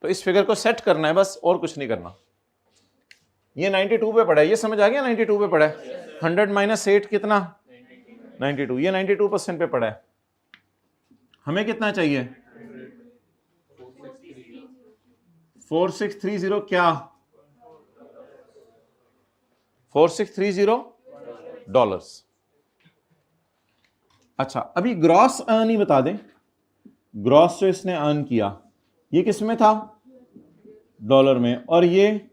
A: तो इस फिगर को सेट करना है बस, और कुछ नहीं करना। ये 92 पे पड़ा है, ये समझ आ गया, 92 पे पड़ा है। 100 माइनस 8 कितना, 92, ये 92% पे पड़ा है। हमें कितना चाहिए, 4630, क्या 4630 डॉलर्स। अच्छा, अभी ग्रॉस अर्न ही बता दें, ग्रॉस जो इसने अर्न किया ये किस में था, डॉलर में, और ये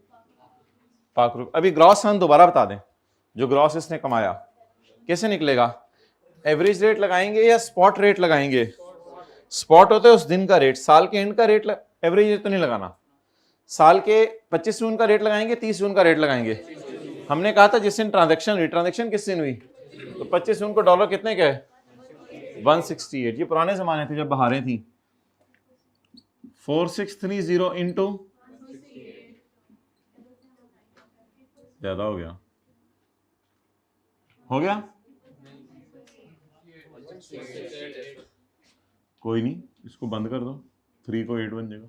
A: पाक रुपये। अभी ग्रॉस अर्न दोबारा बता दें, जो ग्रॉस इसने कमाया कैसे निकलेगा, एवरेज रेट लगाएंगे या स्पॉट रेट लगाएंगे। स्पॉट होता है उस दिन का रेट, साल के एंड का रेट, एवरेज रेट तो नहीं लगाना। साल के 25 जून का रेट लगाएंगे, 30 जून का रेट लगाएंगे। हमने कहा था जिस दिन ट्रांजैक्शन हुई, ट्रांजैक्शन किस दिन हुई, तो 25 जून को डॉलर कितने के, 168। ये पुराने जमाने थे जब बहारें थी। 4630 इंटू, ज्यादा हो गया, हो गया, कोई नहीं, इसको बंद कर दो, 3 को 8 बन जाएगा,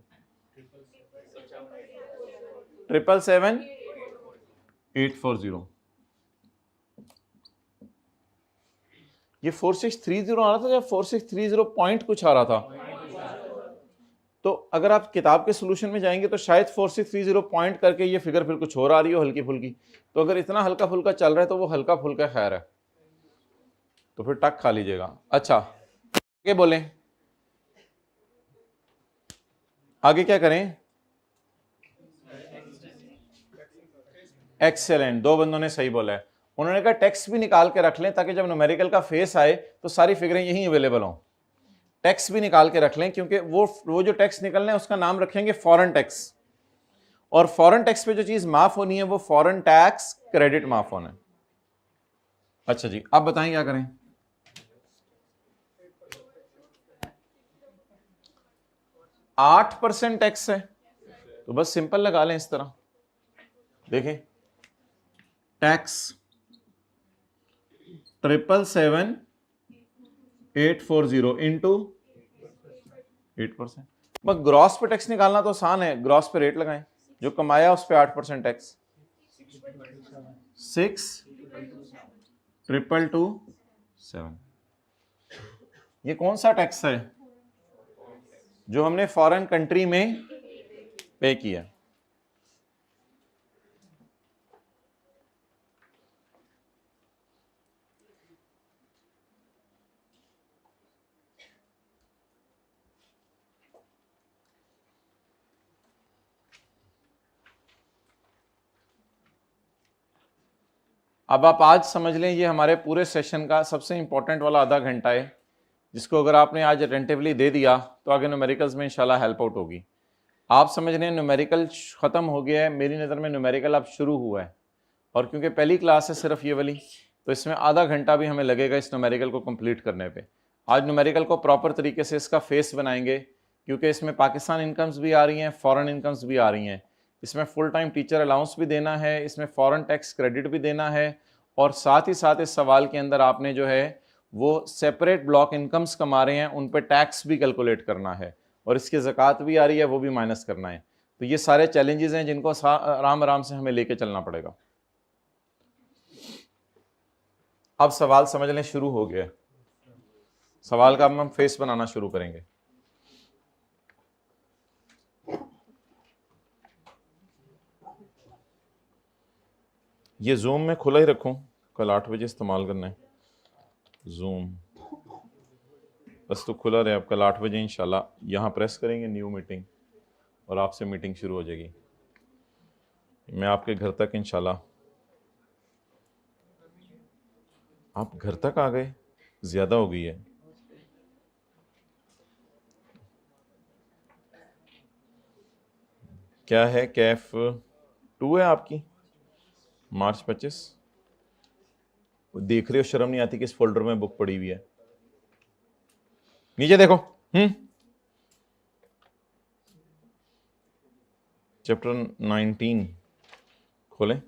A: 777,840। ये 4630 आ रहा था या 4630 पॉइंट कुछ आ रहा था। तो अगर आप किताब के सोल्यूशन में जाएंगे तो शायद 4630 पॉइंट करके ये फिगर फिर कुछ और आ रही हो, हल्की फुल्की। तो अगर इतना हल्का फुल्का चल रहा है तो वो हल्का फुल्का खैर है, तो फिर टक खा लीजिएगा। अच्छा, आगे बोलें, आगे क्या करें, एक्सेलेंट, दो बंदों ने सही बोला है। उन्होंने कहा टैक्स भी निकाल के रख लें ताकि जब न्यूमेरिकल का फेस आए तो सारी फिगरें यहीं अवेलेबल हों। टैक्स भी निकाल के रख लें, क्योंकि वो जो टैक्स निकलना है उसका नाम रखेंगे फॉरेन टैक्स, और फॉरेन टैक्स पे जो चीज माफ होनी है वो फॉरेन टैक्स क्रेडिट माफ होना है। अच्छा जी, अब बताएं क्या करें। %8 टैक्स है, तो बस सिंपल लगा लें इस तरह। देखें टैक्स 777,840 इंटू 8%। बस ग्रॉस पे टैक्स निकालना तो आसान है, ग्रॉस पे रेट लगाएं, जो कमाया उस पे 8% टैक्स। 6,227। ये कौन सा टैक्स है जो हमने फॉरेन कंट्री में पे किया? अब आप आज समझ लें, ये हमारे पूरे सेशन का सबसे इंपॉर्टेंट वाला आधा घंटा है, जिसको अगर आपने आज अटेंटिवली दे दिया तो आगे न्यूमेरिकल्स में इंशाल्लाह हेल्प आउट होगी। आप समझ लें न्यूमेरिकल ख़त्म हो गया है, मेरी नज़र में न्यूमेरिकल अब शुरू हुआ है, और क्योंकि पहली क्लास है सिर्फ ये वाली, तो इसमें आधा घंटा भी हमें लगेगा इस न्यूमेरिकल को कंप्लीट करने पे। आज न्यूमेरिकल को प्रॉपर तरीके से इसका फेस बनाएंगे, क्योंकि इसमें पाकिस्तान इनकम्स भी आ रही हैं, फॉरेन इनकम्स भी आ रही हैं, इसमें फुल टाइम टीचर अलाउंस भी देना है, इसमें फॉरेन टैक्स क्रेडिट भी देना है, और साथ ही साथ इस सवाल के अंदर आपने जो है वो सेपरेट ब्लॉक इनकम्स कमा रहे हैं उन पर टैक्स भी कैलकुलेट करना है, और इसकी ज़कात भी आ रही है वो भी माइनस करना है। तो ये सारे चैलेंजेस हैं जिनको आराम आराम से हमें लेके चलना पड़ेगा। अब सवाल समझ लें शुरू हो गया, सवाल का हम फेस बनाना शुरू करेंगे। ये जूम में खुला ही रखूं, कल 8 बजे इस्तेमाल करना है जूम, बस तो खुला रहे। अब कल 8 बजे इंशाल्लाह यहाँ प्रेस करेंगे न्यू मीटिंग, और आपसे मीटिंग शुरू हो जाएगी। मैं आपके घर तक इंशाल्लाह, आप घर तक आ गए, ज़्यादा हो गई है। क्या है, कैफ 2 है आपकी, मार्च 25। देख रहे हो, शर्म नहीं आती कि इस फोल्डर में बुक पड़ी हुई है? नीचे देखो। चैप्टर 19 खोलें।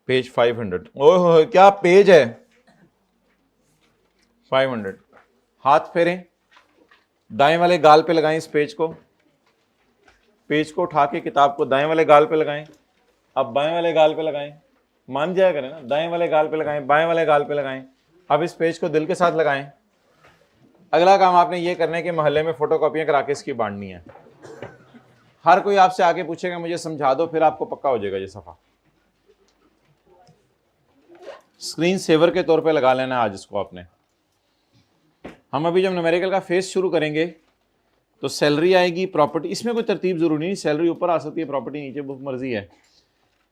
A: पेज 500। ओह क्या पेज है, 500। हाथ फेरें, दाएं वाले गाल पे लगाएं इस पेज को उठा के किताब को दाएं वाले गाल पे लगाएं। अब बाएं वाले गाल पे लगाएं, मान जाया करें ना, दाएं वाले गाल पे लगाएं, बाएं वाले गाल पे लगाएं। अब इस पेज को दिल के साथ लगाएं। अगला काम आपने ये करना है कि मोहल्ले में फोटोकॉपियां करा के इसकी बांटनी है। हर कोई आपसे आके पूछेगा मुझे समझा दो, फिर आपको पक्का हो जाएगा ये सफा। स्क्रीन सेवर के तौर पे लगा लेना है आज इसको आपने। हम अभी जब न्यूमेरिकल का फेस शुरू करेंगे तो सैलरी आएगी, प्रॉपर्टी, इसमें कोई तरतीब जरूरी नहीं, सैलरी ऊपर आ सकती है, प्रॉपर्टी नीचे, बहुत मर्जी है।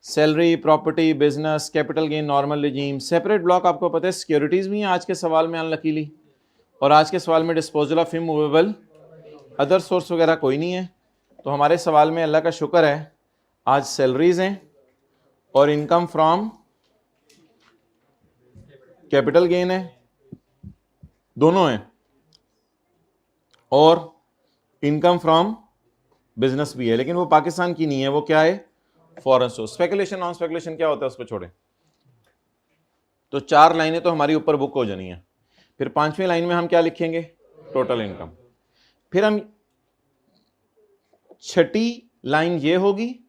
A: Salary, property, business, capital gain, normal regime, separate block आपको पता है। सिक्योरिटीज भी हैं आज के सवाल में अनलकीली, और आज के सवाल में disposal of immovable other source वगैरह कोई नहीं है। तो हमारे सवाल में अल्लाह का शुक्र है आज सैलरीज हैं और इनकम फ्रॉम कैपिटल गेन है, दोनों हैं, और इनकम फ्रॉम बिजनेस भी है, लेकिन वो पाकिस्तान की नहीं है, वो क्या है, foreign source. Speculation non speculation क्या होता है उसको छोड़ें। तो 4 लाइनें तो हमारी ऊपर बुक हो जानी है। फिर 5वीं लाइन में हम क्या लिखेंगे, टोटल इनकम। फिर हम 6ठी लाइन ये होगी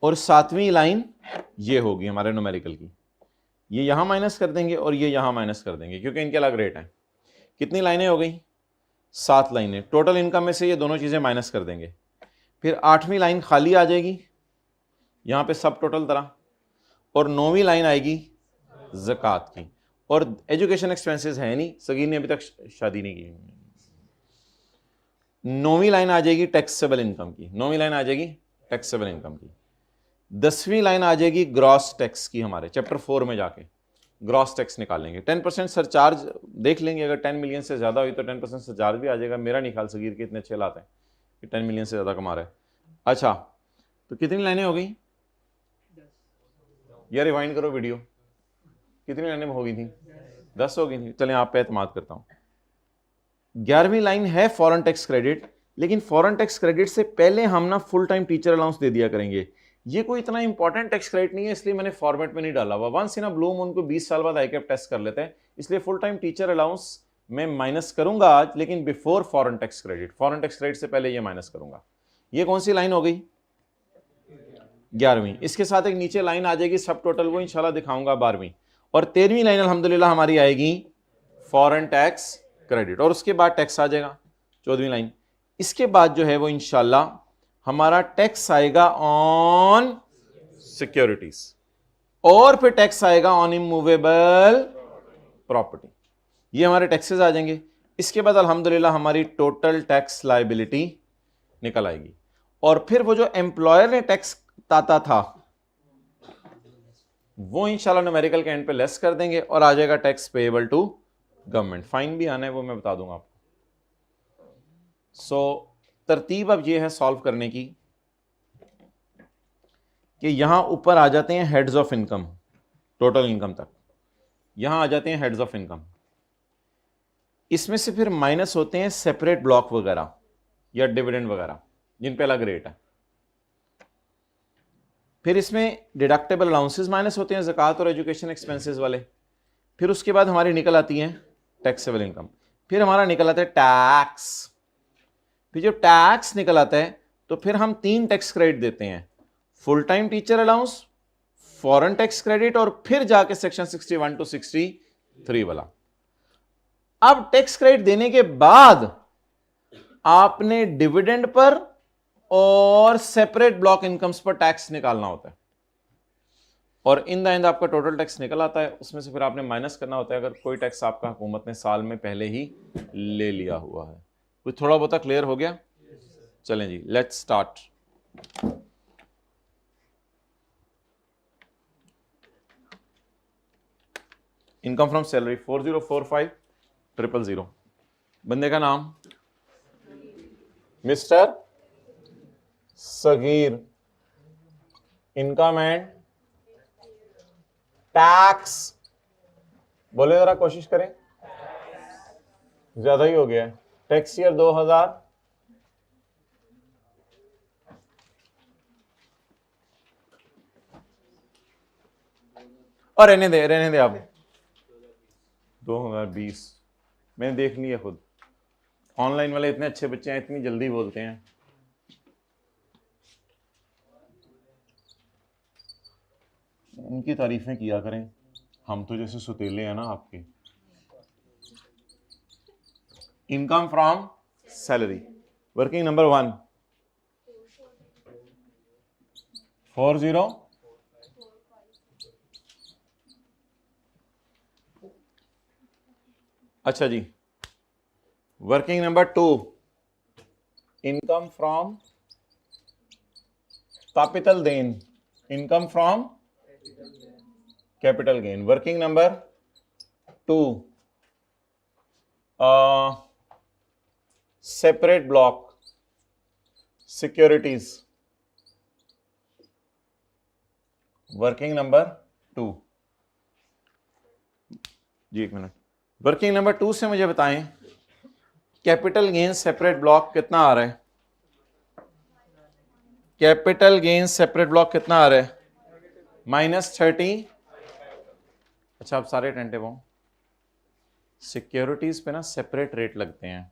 A: और 7वीं लाइन ये होगी हमारे न्यूमेरिकल की। ये यहां माइनस कर देंगे और ये यहां माइनस कर देंगे, क्योंकि इनके अलग रेट हैं। कितनी लाइनें हो गई, 7 लाइनें। टोटल इनकम में से ये दोनों चीजें माइनस कर देंगे। फिर 8वीं लाइन खाली आ जाएगी यहां पे सब टोटल तरह, और 9वीं लाइन आएगी ज़कात की। और एजुकेशन एक्सपेंसेस है नहीं, सगीर ने अभी तक शादी नहीं की। 9वीं लाइन आ जाएगी टैक्सेबल इनकम की, 9वीं लाइन आ जाएगी टैक्सेबल इनकम की। 10वीं लाइन आ जाएगी ग्रॉस टैक्स की। हमारे चैप्टर 4 में जाके ग्रॉस टैक्स निकालेंगे। 10% सरचार्ज देख लेंगे, अगर 10 मिलियन से ज़्यादा हुई तो 10% सरचार्ज भी आ जाएगा। मेरा नहीं ख्याल सगीर के इतने अच्छे लाते हैं कि 10 मिलियन से ज़्यादा कमा रहे हैं। अच्छा, तो कितनी लाइनें हो गई, या रिवाइंड करो वीडियो, कितनी लाइनें हो गई थी? 10 हो गई थी। चलें आप पे एतमाद करता हूं। 11वीं लाइन है फॉरेन टैक्स क्रेडिट, लेकिन फॉरेन टैक्स क्रेडिट से पहले हम ना फुल टाइम टीचर अलाउंस दे दिया करेंगे। ये कोई इतना इंपॉर्टेंट टैक्स क्रेडिट नहीं है, इसलिए मैंने फॉर्मेट में नहीं डाला हुआ। Once in a blue moon उनको 20 साल बाद आईकैप टेस्ट कर लेते हैं, इसलिए फुल टाइम टीचर अलाउंस मैं माइनस करूंगा आज, लेकिन before foreign tax credit, foreign tax credit से पहले ये माइनस करूंगा। ये कौन सी लाइन हो गई? 11वीं। इसके साथ एक नीचे लाइन आ जाएगी सब टोटल, वो इंशाल्लाह दिखाऊंगा 12वीं। और 13वीं लाइन अल्हम्दुलिल्लाह हमारी आएगी फॉरेन टैक्स क्रेडिट, और उसके बाद टैक्स आ जाएगा 14वीं लाइन। इसके बाद जो है वो इंशाल्लाह हमारा टैक्स आएगा ऑन सिक्योरिटीज, और फिर टैक्स आएगा ऑन इमूवेबल प्रॉपर्टी। ये हमारे टैक्सेस आ जाएंगे। इसके बाद अल्हम्दुलिल्लाह हमारी टोटल टैक्स लायबिलिटी निकल आएगी, और फिर वो जो एम्प्लॉयर ने टैक्स ताता था वो इंशाल्लाह न्यूमेरिकल के एंड पे लेस कर देंगे, और आ जाएगा tax payable to government. Fine भी आना है, वो मैं बता दूंगा आपको। तरतीब अब ये है सॉल्व करने की कि यहां ऊपर आ जाते हैं heads of income, total income तक यहां आ जाते हैं हेड्स ऑफ इनकम। इसमें से फिर माइनस होते हैं सेपरेट ब्लॉक वगैरह या डिविडेंड वगैरह, जिन पे अलग रेट है। फिर इसमें डिडक्टेबल अलाउंसेस माइनस होते हैं, ज़कात और एजुकेशन एक्सपेंसेस वाले। फिर उसके बाद हमारी निकल आती है टैक्सेबल इनकम। फिर हमारा निकल आता है टैक्स। फिर जब टैक्स निकल आता है तो फिर हम 3 टैक्स क्रेडिट देते हैं, full time teacher allowance, foreign tax credit, और फिर जाके सेक्शन 61 टू 63 वाला। अब टैक्स क्रेडिट देने के बाद आपने डिविडेंड पर और सेपरेट ब्लॉक इनकम्स पर टैक्स निकालना होता है, और इन द एंड आपका टोटल टैक्स निकल आता है। उसमें से फिर आपने माइनस करना होता है अगर कोई टैक्स आपका हुकूमत ने साल में पहले ही ले लिया हुआ है। कुछ थोड़ा बहुत क्लियर हो गया? चलें जी, let's start. Income from salary 4045,000। बंदे का नाम mister Sagheer. Income and tax बोले जरा, कोशिश करें, ज्यादा ही हो गया है। टैक्स ईयर 2000, और रहने दे आप, 2020। मैंने देख लिया खुद, ऑनलाइन वाले इतने अच्छे बच्चे हैं, इतनी जल्दी बोलते हैं। उनकी तारीफें किया करें, हम तो जैसे सुतेले हैं ना आपके। Income from salary, working number 1 40। अच्छा जी, working number 2 income from capital gain, income from capital gain. Working number 2 separate block securities. Working number 2 जी, एक मिनट। वर्किंग नंबर 2 से मुझे बताएं कैपिटल गेन सेपरेट ब्लॉक कितना आ रहा है? कैपिटल गेन सेपरेट ब्लॉक कितना आ रहा है? -30। अच्छा, आप सारे अटेंटिव हो। सिक्योरिटीज पे ना सेपरेट रेट लगते हैं,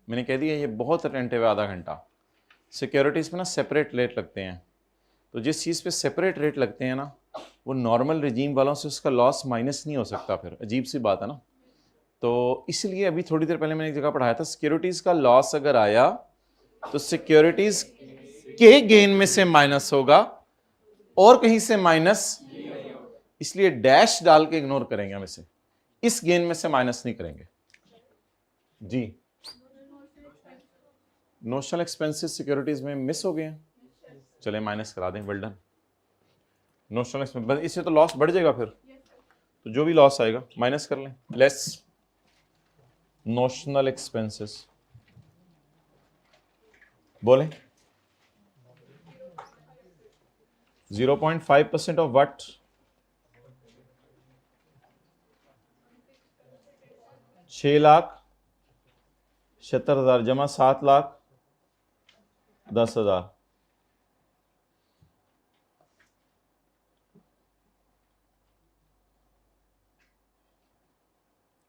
A: मैंने कह दिया ये बहुत अटेंटिव है, आधा घंटा। सिक्योरिटीज पे ना सेपरेट रेट लगते हैं, तो जिस चीज़ पे सेपरेट रेट लगते हैं ना, वो नॉर्मल रिजीम वालों से उसका लॉस माइनस नहीं हो सकता। फिर अजीब सी बात है ना। तो इसलिए अभी थोड़ी देर पहले मैंने एक जगह पढ़ाया था, सिक्योरिटीज का लॉस अगर आया तो सिक्योरिटीज के गेन में से माइनस होगा और कहीं से माइनस, इसलिए डैश डाल के इग्नोर करेंगे हम इसे, इस गेन में से माइनस नहीं करेंगे जी। नोशनल एक्सपेंसेस सिक्योरिटीज में मिस हो गए हैं, चले माइनस करा दें, वेल डन। नोशनल एक्सपेंस, इससे तो लॉस बढ़ जाएगा, फिर तो जो भी लॉस आएगा माइनस कर लें, लेस नोशनल एक्सपेंसेस। बोले 0.5% ऑफ व्हाट? 6,76,000 जमा 7,10,000।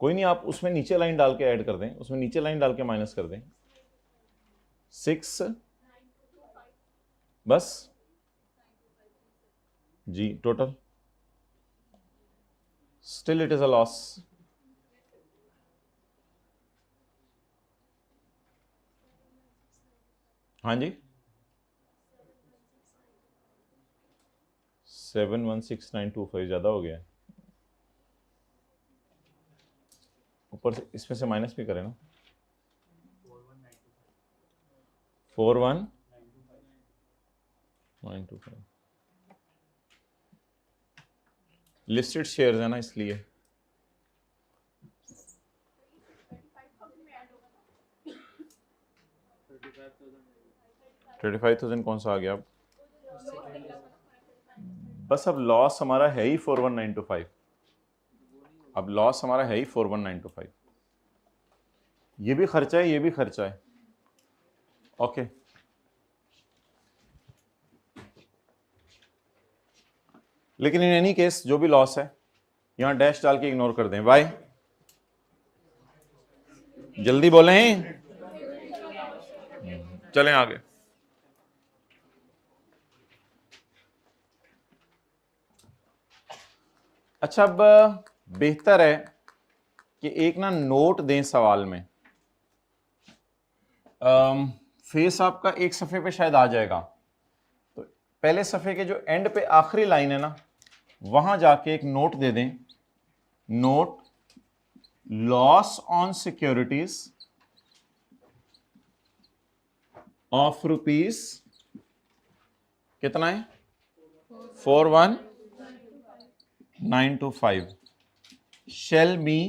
A: कोई नहीं, आप उसमें नीचे लाइन डाल के ऐड कर दें, उसमें नीचे लाइन डाल के माइनस कर दें। 6 बस जी total, still it is a loss. हाँ जी, 716925 ज्यादा हो गया, ऊपर से इसमें से माइनस भी करें ना। 41,925 लिस्टेड शेयर्स है ना, इसलिए 35,000 कौन सा आ गया अब? बस अब लॉस हमारा है ही 41,925, अब लॉस हमारा है ही 41,925। ये भी खर्चा है, ये भी खर्चा है। ओके लेकिन इन एनी केस जो भी लॉस है यहां डैश डाल के इग्नोर कर दें। वाई? जल्दी बोलें, चलें आगे। अच्छा, अब बेहतर है कि एक ना नोट दें सवाल में। फेस आपका एक सफ़े पे शायद आ जाएगा, तो पहले सफ़े के जो एंड पे आखिरी लाइन है ना, वहां जाके एक नोट दे दें। Note loss on securities of rupees कितना है? 41,925 shall be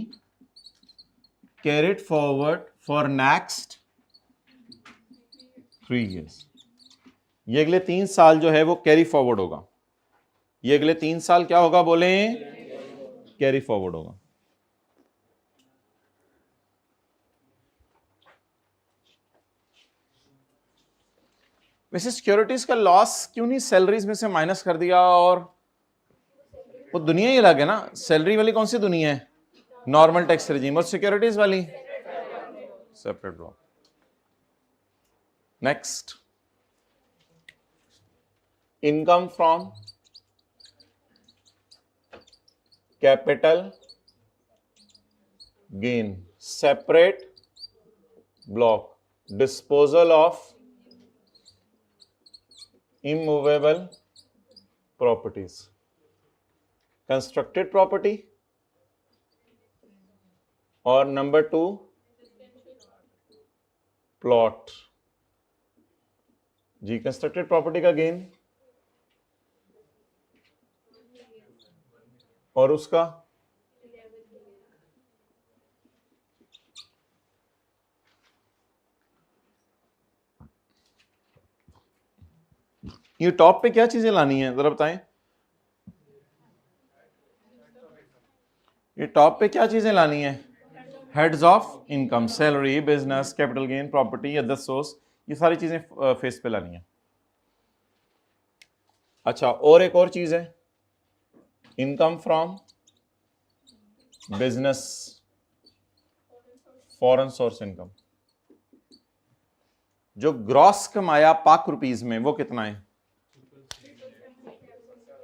A: carried forward for next 3 years। ये अगले 3 साल जो है वो कैरी फॉरवर्ड होगा। ये अगले 3 साल क्या होगा बोले? कैरी फॉरवर्ड होगा। वैसे सिक्योरिटीज का लॉस क्यों नहीं सैलरीज में से माइनस कर दिया? और वो दुनिया ही अलग है ना। सैलरी वाली कौन सी दुनिया है? Normal tax regime. और सिक्योरिटीज वाली separate draw. Next, income from capital gain, separate block, disposal of immovable properties, constructed property, और नंबर 2 प्लॉट जी। कंस्ट्रक्टेड प्रॉपर्टी का गेन और उसका ये टॉप पे क्या चीजें लानी है जरा बताएं। ये टॉप पे क्या चीजें लानी है? Heads of income, salary, business, capital gain, property, other source, ये सारी चीजें फेस पे लानी है। अच्छा, और एक और चीज है, income from business, foreign source income. जो ग्रॉस कमाया पाक रुपीज में वो कितना है?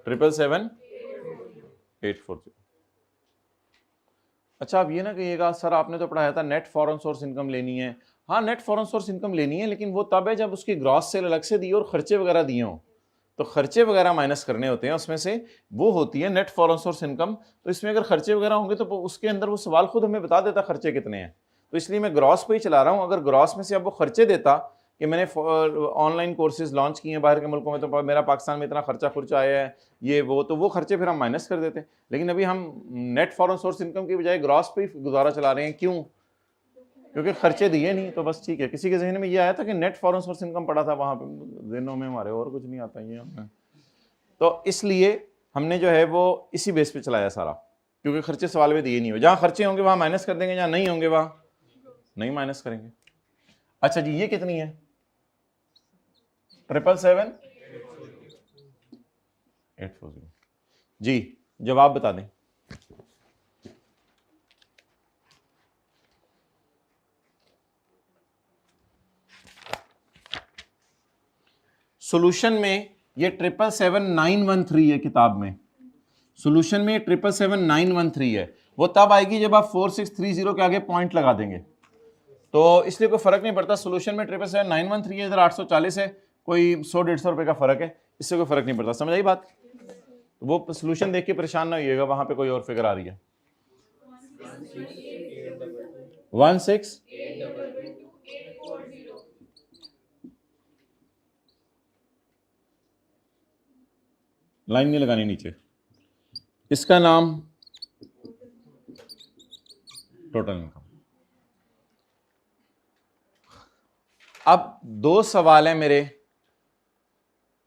A: 777,840। अच्छा, अब ये ना कहिएगा सर आपने तो पढ़ाया था नेट फॉरेन सोर्स इनकम लेनी है। हाँ, नेट फॉरेन सोर्स इनकम लेनी है, लेकिन वो तब है जब उसकी ग्रॉस सेल अलग से दी और खर्चे वगैरह दिए हों, तो खर्चे वगैरह माइनस करने होते हैं उसमें से, वो होती है नेट फॉरेन सोर्स इनकम। तो इसमें अगर खर्चे वगैरह होंगे तो उसके अंदर वो सवाल खुद हमें बता देता खर्चे कितने हैं, तो इसलिए मैं ग्रॉस पे ही चला रहा हूँ। अगर ग्रॉस में से अब वो खर्चे देता कि मैंने ऑनलाइन कोर्सेज लॉन्च किए हैं बाहर के मुल्कों में, तो मेरा पाकिस्तान में इतना खर्चा आया है, ये वो, तो वो खर्चे फिर हम माइनस कर देते। लेकिन अभी हम नेट फॉरेन सोर्स इनकम की बजाय ग्रॉस पे ही गुजारा चला रहे हैं। क्यों? क्योंकि खर्चे दिए नहीं, तो बस ठीक है। किसी के जहन में ये आया था कि नेट फॉरेन सोर्स इनकम पड़ा था वहां पे, जहनों में हमारे और कुछ नहीं आता ये हमें, तो इसलिए हमने जो है वो इसी बेस पे चलाया सारा। क्योंकि खर्चे सवाल में दिए नहीं हो। जहां खर्चे होंगे वहां माइनस कर देंगे, जहां नहीं होंगे वहां नहीं माइनस करेंगे। अच्छा जी, ये कितनी है? 777 840 जी, जवाब बता दें। सॉल्यूशन में ये 777,913 है किताब में, सॉल्यूशन में 777,913 है। वो तब आएगी जब आप 4630 के आगे पॉइंट लगा देंगे, तो इसलिए कोई फर्क नहीं पड़ता। सॉल्यूशन में 777,913 है, इधर 840 है, कोई 100-150 रुपए का फर्क है, इससे कोई फर्क नहीं पड़ता। समझ आई बात? वो सॉल्यूशन देख के परेशान ना होइएगा, वहां पे कोई और फिगर आ रही है। 16 लाइन नहीं लगानी नीचे, इसका नाम टोटल इनकम। अब दो सवाल है मेरे,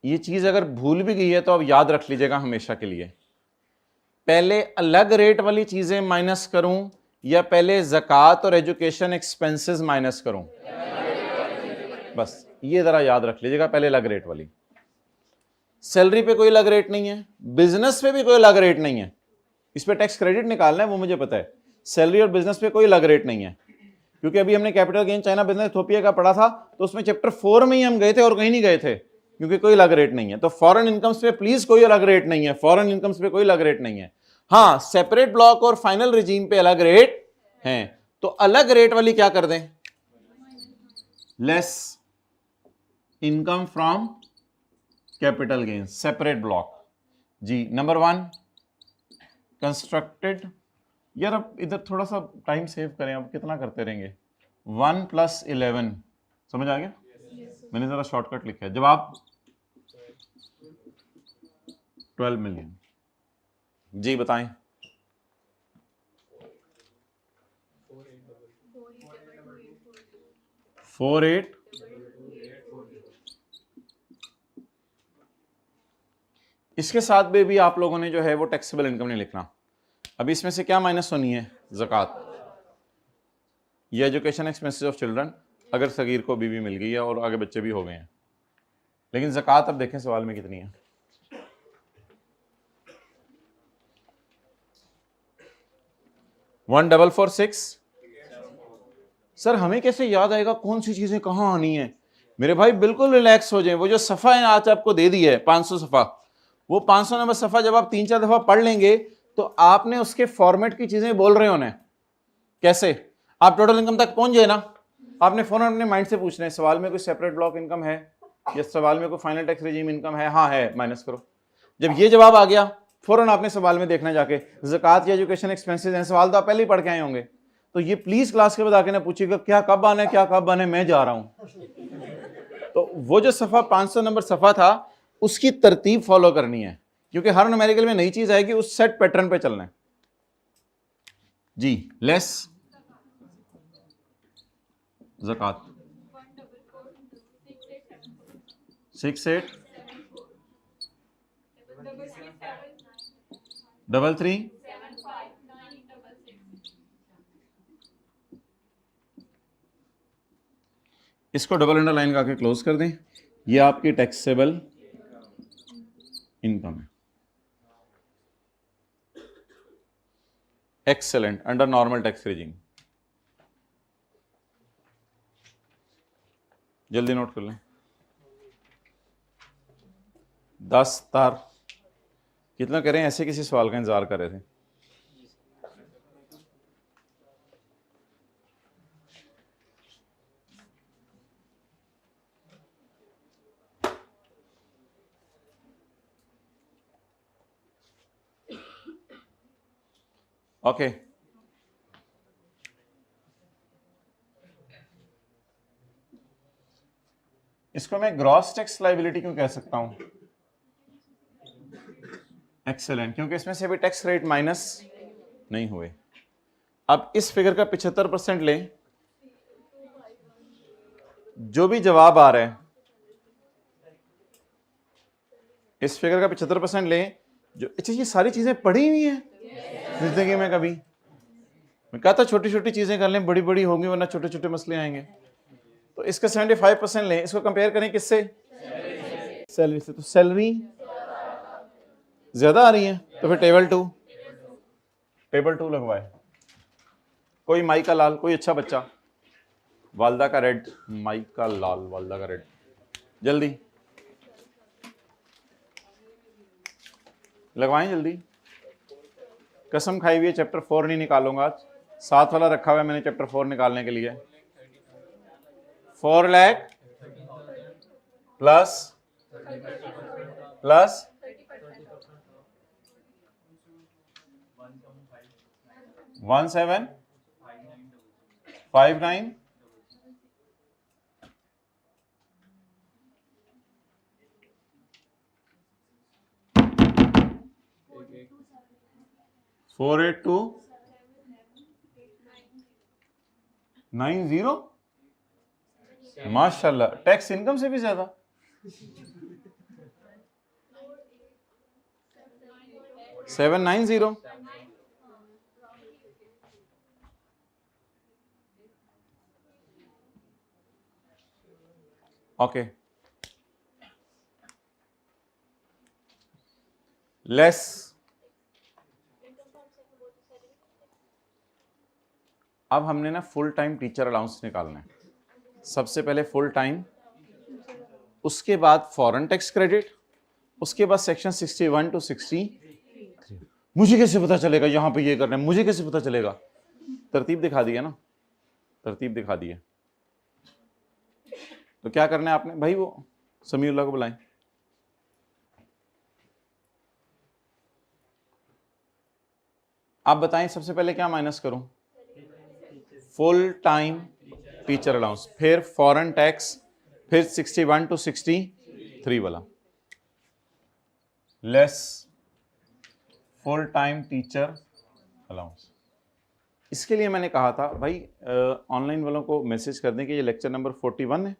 A: ये चीज अगर भूल भी गई है तो अब याद रख लीजिएगा हमेशा के लिए। पहले अलग रेट वाली चीजें माइनस करूं या पहले ज़कात और एजुकेशन एक्सपेंसेस माइनस करूं? बस ये जरा याद रख लीजिएगा, पहले अलग रेट वाली। सैलरी पे कोई अलग रेट नहीं है, बिजनेस पे भी कोई अलग रेट नहीं है, इस पे टैक्स क्रेडिट निकालना है वो मुझे पता है। सैलरी और बिजनेस पे कोई अलग रेट नहीं है, क्योंकि अभी हमने capital gain China business Ethiopia का पढ़ा था, तो उसमें चैप्टर 4 में ही हम गए थे और कहीं नहीं गए थे, क्योंकि कोई अलग रेट नहीं है। तो फॉरेन इनकम्स पे प्लीज कोई अलग रेट नहीं है, फॉरेन इनकम्स पे कोई अलग रेट नहीं है। हाँ, सेपरेट ब्लॉक और फाइनल रिजीम पे अलग रेट हैं, तो अलग रेट वाली क्या कर दें? Less income from capital gain, separate block ji. Number 1 constructed. यार अब इधर थोड़ा सा टाइम सेव करें, अब कितना करते रहेंगे? 1 + 11, समझ आ गया? मैंने जरा शॉर्टकट लिखा है। जवाब 12 मिलियन जी। बताएं। 48 इसके साथ में भी आप लोगों ने जो है वो टैक्सेबल इनकम नहीं लिखना। अभी इसमें से क्या माइनस होनी है? ज़कात या एजुकेशन एक्सपेंसेस ऑफ चिल्ड्रन, अगर सगीर को बीवी मिल गई है और आगे बच्चे भी हो गए हैं। लेकिन ज़कात अब देखें सवाल में कितनी है। 1446। सर हमें कैसे याद आएगा कौन सी चीजें कहां आनी है? मेरे भाई बिल्कुल रिलैक्स हो जाएं। वो जो सफ़ा है आज आपको दे दी है 500 सफ़ा, वो 500 नंबर सफ़ा जब आप 3-4 दफ़ा पढ़ लेंगे तो आपने उसके फॉर्मेट की चीज़ें बोल रहे होने। कैसे? आप टोटल इनकम तक पहुंच जाए ना, आपने फ़ौरन अपने माइंड से पूछना है सवाल में कोई सेपरेट ब्लॉक इनकम है या सवाल में कोई फाइनल टैक्स रेजिम इनकम है? हाँ है, माइनस करो। जब ये जवाब आ गया फ़ौरन आपने सवाल में देखना जाके ज़कात या एजुकेशन एक्सपेंसेस हैं। सवाल तो आप पहले ही पढ़ के आए होंगे, तो ये प्लीज़ क्लास के बाद आके ना पूछिएगा क्या कब आना है, क्या कब आना है, मैं जा रहा हूँ। तो वो जो सफ़ा 500 नंबर सफ़ा था उसकी तरतीब फॉलो करनी है, क्योंकि हर न्यूमेरिकल में नई चीज़ आएगी, उस सेट पैटर्न पे चलना है जी। लेस ज़कात 68 33 इसको डबल अंडरलाइन करके क्लोज कर दें। ये आपकी टैक्सेबल इनकम है। Excellent, under normal tax regime. जल्दी नोट कर लें। 10 तार कितना करें? ऐसे किसी सवाल का इंतजार कर रहे थे। ओके इसको मैं ग्रॉस टैक्स लायबिलिटी क्यों कह सकता हूं? एक्सेलेंट, क्योंकि इसमें से भी टैक्स रेट माइनस नहीं हुए। अब इस फिगर का 75% लें, जो भी जवाब आ रहा है इस फिगर का 75% लें। जो अच्छा ये सारी चीजें पढ़ी हुई हैं, जिंदगी में कभी? मैं कहा था छोटी छोटी चीजें कर लें, बड़ी बड़ी होंगी वरना छोटे छोटे मसले आएंगे। तो इसका 75% लें, इसको कंपेयर करें किससे? सैलरी से। तो सैलरी ज्यादा आ रही है, तो फिर टेबल टू लगवाए। कोई माई का लाल, कोई अच्छा बच्चा, वालदा का रेड, माई का लाल, वालदा का रेड, जल्दी लगवाएं जल्दी। कसम खाई हुई है चैप्टर 4 नहीं निकालूंगा आज, 7 वाला रखा हुआ है मैंने चैप्टर 4 निकालने के लिए। 4 लाख प्लस 1759 48290। माशाल्लाह, टैक्स इनकम से भी ज्यादा। सेवन 790। ओके, लेस अब हमने ना फुल टाइम टीचर अलाउंस निकालना है। सबसे पहले फुल टाइम, उसके बाद फॉरेन टैक्स क्रेडिट, उसके बाद सेक्शन 61 to 63। मुझे कैसे पता चलेगा यहाँ पे ये करना है, मुझे कैसे पता चलेगा? तरतीब दिखा दी है ना, तरतीब दिखा दी है। तो क्या करना है आपने भाई? वो समीउल्लाह को बुलाएं। आप बताएं सबसे पहले क्या माइनस करूं? फुल टाइम टीचर अलाउंस, फिर फॉरेन टैक्स, फिर 61 to 63 वाला, less full time teacher allowance. इसके लिए मैंने कहा था भाई ऑनलाइन वालों को मैसेज कर दें कि ये लेक्चर नंबर 41 है,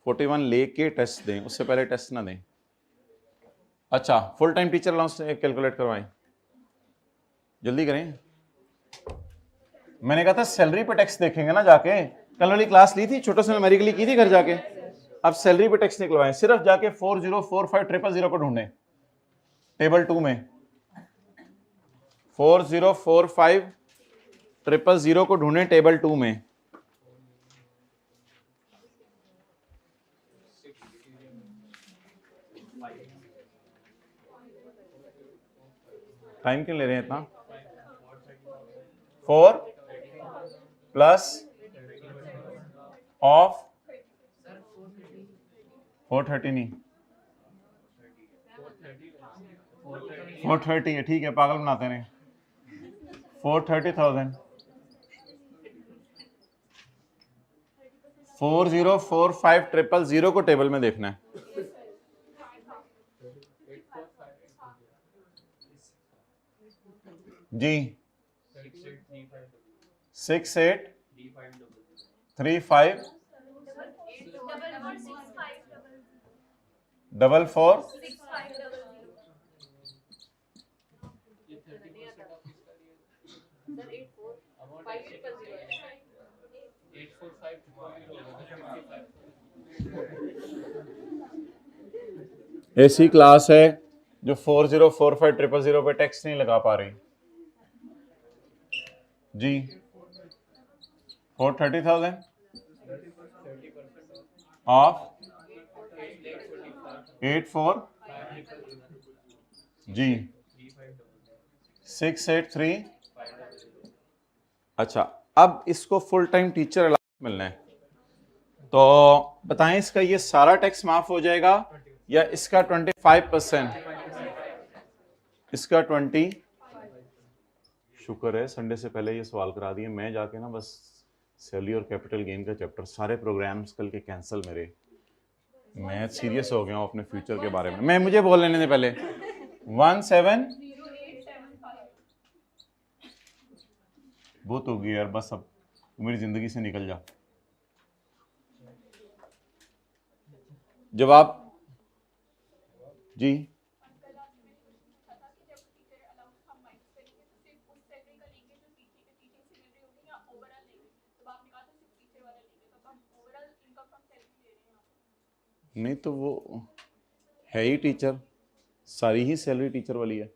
A: 41 लेके टेस्ट दें, उससे पहले टेस्ट ना दें। अच्छा, full time teacher allowance calculate करवाएं, जल्दी करें। मैंने कहा था सैलरी पे टैक्स देखेंगे ना जाके, कल वाली क्लास ली थी, छोटा सा न्यूमेरिकली की थी घर जाके। अब सैलरी पे टैक्स निकलवाएं, सिर्फ जाके 4045000 को ढूंढें टेबल 2 में। 4045000 को ढूंढें टेबल 2 में। टाइम क्यों ले रहे हैं इतना? 4 प्लस ऑफ 430 नहीं, 430 है, ठीक है, पागल बनाते रहे। 430,000, 4045000 को टेबल में देखना है। जी 683544। ऐसी क्लास है जो 4045000 पे टैक्स नहीं लगा पा रही जी। 430,000 ऑफ 84 जी 683। अच्छा, अब इसको फुल टाइम टीचर अलाउंस मिलना है, तो बताएं इसका ये सारा टैक्स माफ हो जाएगा या इसका 25%? इसका 20। शुक्र है संडे से पहले ये सवाल करा दिए, मैं जाके ना बस सैलरी और कैपिटल गेन का चैप्टर, सारे प्रोग्राम्स कल के कैंसिल मेरे। मैं सीरियस हो गया हूँ अपने फ्यूचर के बारे में। मैं मुझे बोल लेने दे पहले। 17 बहुत हो गई यार, बस अब मेरी जिंदगी से निकल जा। जवाब जी
B: नहीं तो वो है ही टीचर, सारी ही सैलरी टीचर वाली है।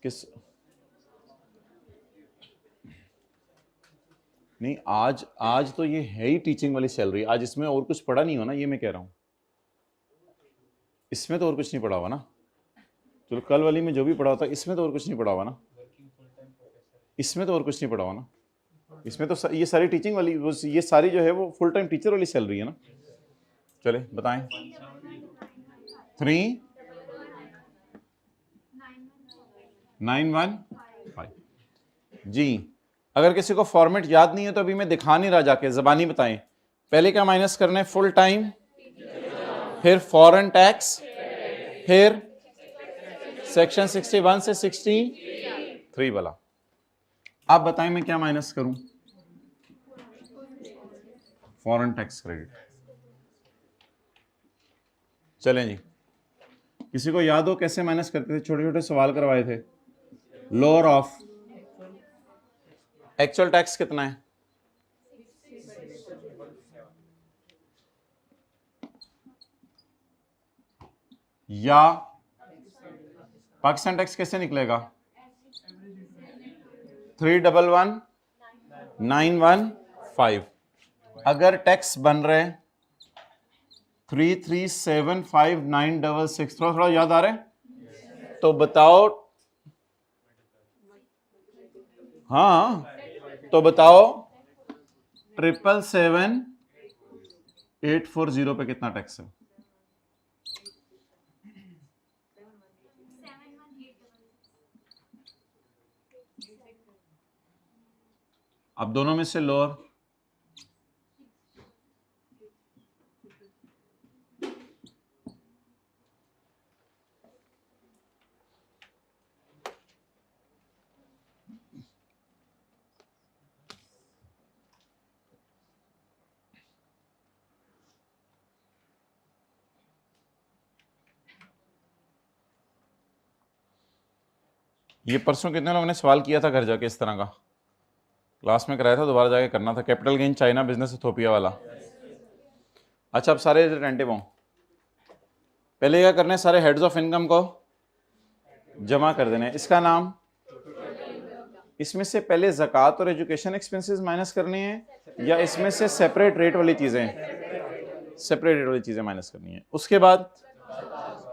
B: किस नहीं, आज आज तो ये है ही टीचिंग वाली सैलरी, आज इसमें और कुछ पढ़ा नहीं हो ना, ये मैं कह रहा हूं, इसमें तो और कुछ नहीं पढ़ा हुआ ना। चलो कल वाली में जो भी पढ़ा होता इसमें तो और कुछ नहीं पढ़ा हुआ ना, इसमें तो और कुछ नहीं पढ़ा हुआ ना, इसमें तो ये सारी टीचिंग वाली, ये सारी जो है वो फुल टाइम टीचर वाली सैलरी है ना। चले बताएं। 391 जी। अगर किसी को फॉर्मेट याद नहीं है तो अभी मैं दिखा नहीं रहा, जाके जबानी बताएं। पहले क्या माइनस करना है, फुल टाइम, फिर फॉरेन टैक्स, फिर सेक्शन 61 से 63 वाला। आप बताएं मैं क्या माइनस करूं, फॉरेन टैक्स क्रेडिट। चलें जी, किसी को याद हो कैसे माइनस करते थे, छोटे छोटे सवाल करवाए थे। लोअर ऑफ एक्चुअल टैक्स कितना है, या पाकिस्तान टैक्स कैसे निकलेगा, 311,915। अगर टैक्स बन रहे 3375966, थोड़ा थोड़ा याद आ रहा है तो बताओ। हाँ तो बताओ 777,840 पे कितना टैक्स है। अब दोनों में से लोअर, ये परसों कितने लोगों ने सवाल किया था घर जाके इस तरह का, क्लास में कराया था, दोबारा जाके करना था, capital gain China business Ethiopia वाला। अच्छा अब सारे अटेंटिव हों। पहले क्या करना है, सारे हेड्स ऑफ इनकम को जमा कर देना है। इसका नाम, इसमें से पहले ज़कात और एजुकेशन एक्सपेंसेस माइनस करनी है, या इसमें से सेपरेट रेट वाली चीज़ें, सेपरेट रेट वाली चीज़ें माइनस करनी है। उसके बाद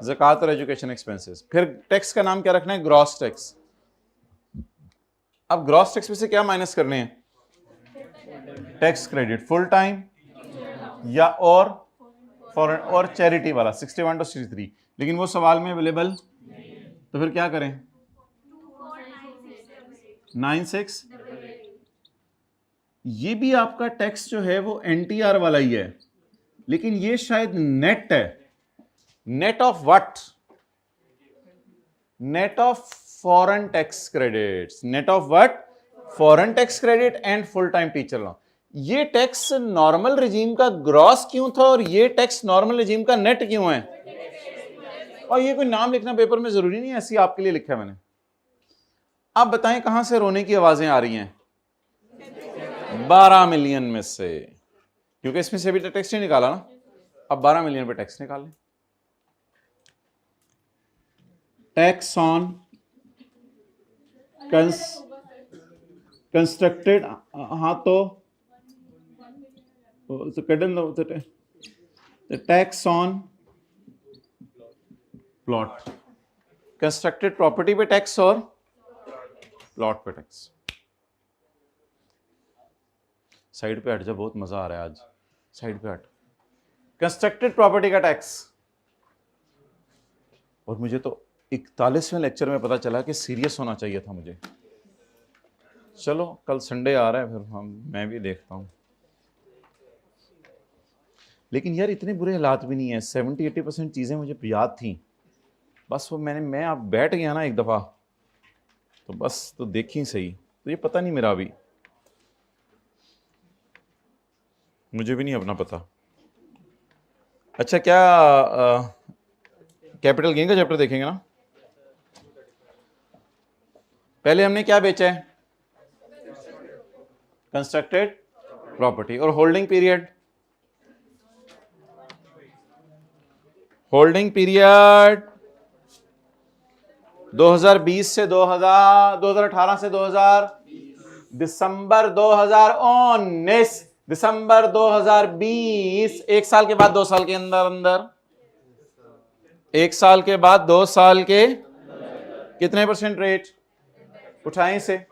B: ज़कात और एजुकेशन एक्सपेंसेस। फिर टैक्स का नाम क्या रखना है, ग्रॉस टैक्स। अब ग्रॉस टैक्स में से क्या माइनस करने हैं, टैक्स क्रेडिट, फुल टाइम या और फॉरेन और चैरिटी वाला 61 to 63, लेकिन वो सवाल में अवेलेबल, तो फिर क्या करें, 96। ये भी आपका टैक्स जो है वो एनटीआर वाला ही है, लेकिन ये शायद नेट है। Net of what, net of foreign tax credits, net of what, foreign tax credit and full time teacher law. ये टैक्स नॉर्मल रिजीम का ग्रॉस क्यों था और ये टैक्स नॉर्मल रिजीम का नेट क्यों है। और ये कोई नाम लिखना पेपर में जरूरी नहीं है, ऐसी आपके लिए लिखा है मैंने। आप बताएं कहां से रोने की आवाजें आ रही हैं, 12 मिलियन में से, क्योंकि इसमें से भी टैक्स नहीं निकाला ना। अब 12 मिलियन पे टैक्स निकाल लें। टैक्स ऑन कंस्ट्रक्टेड, हाँ तो tax on plot, constructed property पे टैक्स और प्लॉट पे टैक्स। साइड पे हट जा, बहुत मजा आ रहा है आज, साइड पे हट। कंस्ट्रक्टेड प्रॉपर्टी का टैक्स, और मुझे तो 41वें लेक्चर में पता चला कि सीरियस होना चाहिए था मुझे। चलो कल संडे आ रहा है, फिर मैं भी देखता हूं। लेकिन यार इतने बुरे हालात भी नहीं है, 70-80% चीजें मुझे याद थी, बस वो मैं आप बैठ गया ना एक दफा तो बस, तो देखी सही, तो ये पता नहीं मेरा अभी, मुझे भी नहीं अपना पता। अच्छा क्या कैपिटल गेन का चैप्टर देखेंगे ना। पहले हमने क्या बेचा है, कंस्ट्रक्टेड प्रॉपर्टी। और होल्डिंग पीरियड, होल्डिंग पीरियड 2020 से 2018 से 2000, दिसंबर 2019, दिसंबर 2020, एक साल के बाद 2 साल के अंदर अंदर, एक साल के बाद 2 साल के कितने % रेट उठाएं से?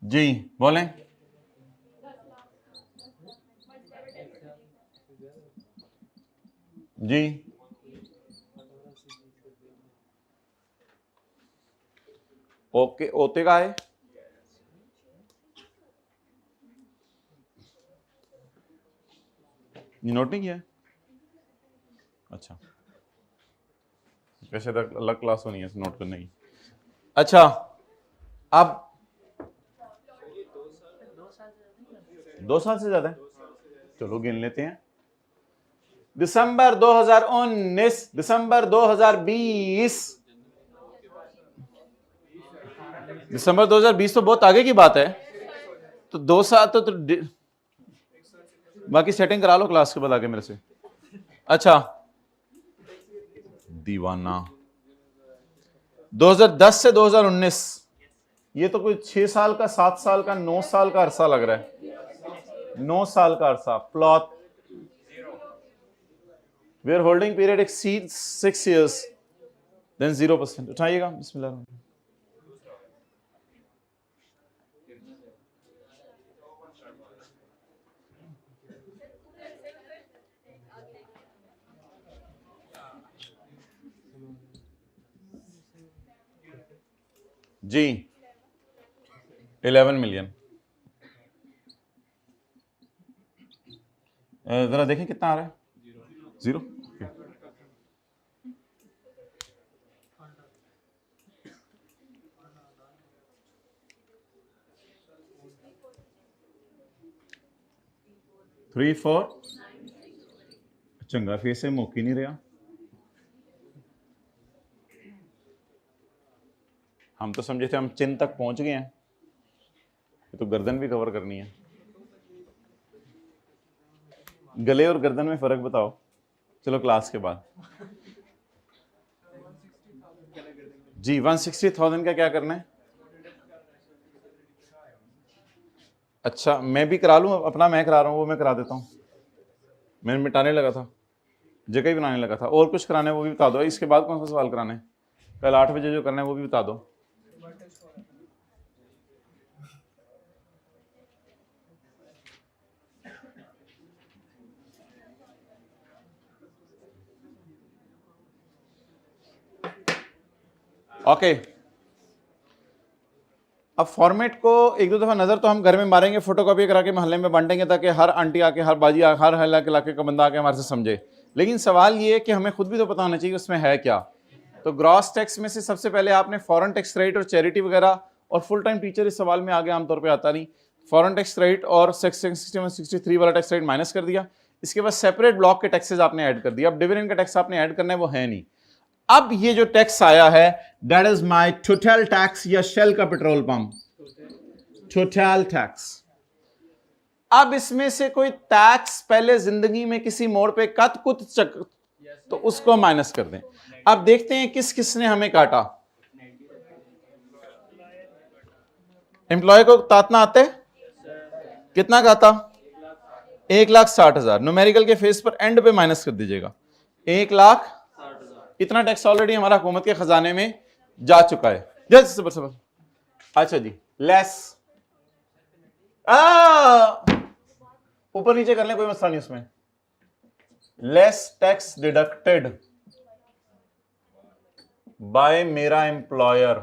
B: जी बोलें। जी ओके, ओते का है ये नोट नहीं किया? अच्छा, वैसे तक अलग क्लास होनी है नोट करने की। अच्छा, अब 2 साल से ज्यादा है, चलो गिन लेते हैं। दिसंबर 2019, दिसंबर 2020, दिसंबर 2020 तो बहुत आगे की बात है, तो 2 साल तो बाकी सेटिंग करा लो क्लास के बाद आगे मेरे से। अच्छा, दीवाना 2010 से 2019, ये तो कोई 6 साल का, 7 साल का, 9 साल का अरसा लग रहा है। 9 साल का अरसा। Plot where holding period exceeds 6 years, then 0%। उठाइएगा, बिस्मिल्लाह। जी 11 मिलियन। जरा देखें कितना आ रहा है। 0। थ्री 4 चंगा फेस से मुक ही नहीं रहा। हम तो समझे थे हम चिन तक पहुंच गए हैं, तो गर्दन भी कवर करनी है। गले और गर्दन में फर्क बताओ, चलो क्लास के बाद। जी 160,000 का क्या करना है? अच्छा, मैं भी करा लूं अपना, मैं करा रहा हूं, वो मैं करा देता हूं। मैं मिटाने लगा था, जगह ही बनाने लगा था। और कुछ कराना है वो भी बता दो। इसके बाद कौन सा सवाल कराना है? कल 8 बजे जो करना है वो भी बता दो। ओके, अब फॉर्मेट को एक दो दफा नजर तो हम घर में मारेंगे, फोटोकॉपी करा के मोहल्ले में बांटेंगे ताकि हर आंटी आके, हर बाजी हर इलाके का बंदा आके हमारे से समझे। लेकिन सवाल ये है कि हमें खुद भी तो पता होना चाहिए उसमें है क्या। तो ग्रॉस टैक्स में से सबसे पहले आपने फॉरेन टैक्स रेट और चैरिटी वगैरह, और फुल टाइम टीचर इस सवाल में आगे आमतौर पर आता नहीं, फॉरेन टैक्स रेट और सेक्शन 6163 वाला टैक्स रेट माइनस कर दिया। इसके बाद सेपरेट ब्लॉक के टैक्सेस आपने ऐड कर दिया। अब डिविडेंड का टैक्स आपने ऐड करना है, वो है नहीं। अब ये जो टैक्स आया है that is my total tax, या शेल का पेट्रोल पंप, टोटल टैक्स। अब इसमें से कोई टैक्स पहले जिंदगी में किसी मोड़ पे कत कुत चक, तो उसको माइनस कर दें। अब देखते हैं किस किस ने हमें काटा। एम्प्लॉय को तातना आते, कितना काटा? 1,60,000। न्यूमेरिकल के फेस पर एंड पे माइनस कर दीजिएगा 1,60,000। इतना टैक्स ऑलरेडी हमारा हुकूमत के खजाने में जा चुका है। जल्द से बस। अच्छा जी, लेस ऊपर नीचे कर लें, कोई मसला नहीं उसमें। लेस टैक्स डिडक्टेड बाय मेरा एम्प्लॉयर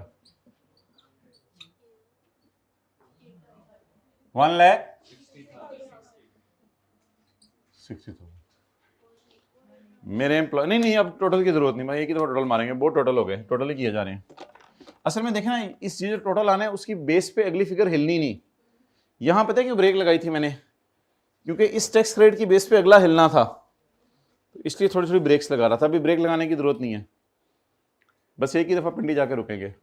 B: 1,60,000। मेरे एम्प्लॉय नहीं, अब टोटल की जरूरत नहीं, मैं एक ही दफा टोटल मारेंगे, बहुत टोटल हो गए, टोटल ही किए जा रहे हैं। असल में देखना, इस चीज टोटल आना है उसकी बेस पे अगली फिगर हिलनी नहीं। यहां पता है क्यों ब्रेक लगाई थी मैंने? क्योंकि इस टैक्स रेट की बेस पे अगला हिलना था। तो इसलिए थोड़ी थोड़ी ब्रेक्स लगा रहा था। अभी ब्रेक लगाने की जरूरत नहीं है, बस एक ही दफा पिंडी जाके रुकेंगे।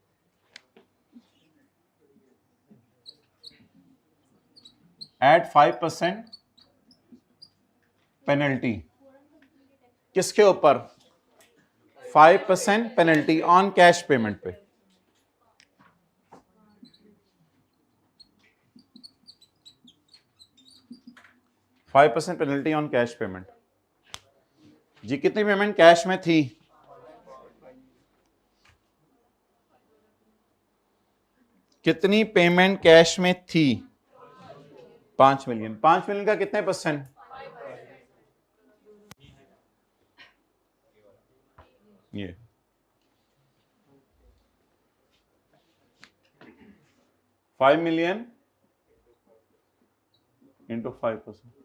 B: एट 5% पेनल्टी, किसके ऊपर? 5% पेनल्टी ऑन कैश पेमेंट पे। %5 पेनल्टी ऑन कैश पेमेंट। जी कितनी पेमेंट कैश में थी? कितनी पेमेंट कैश में थी? 5 मिलियन। 5 मिलियन का कितने %? ये 5 मिलियन इंटू 5%।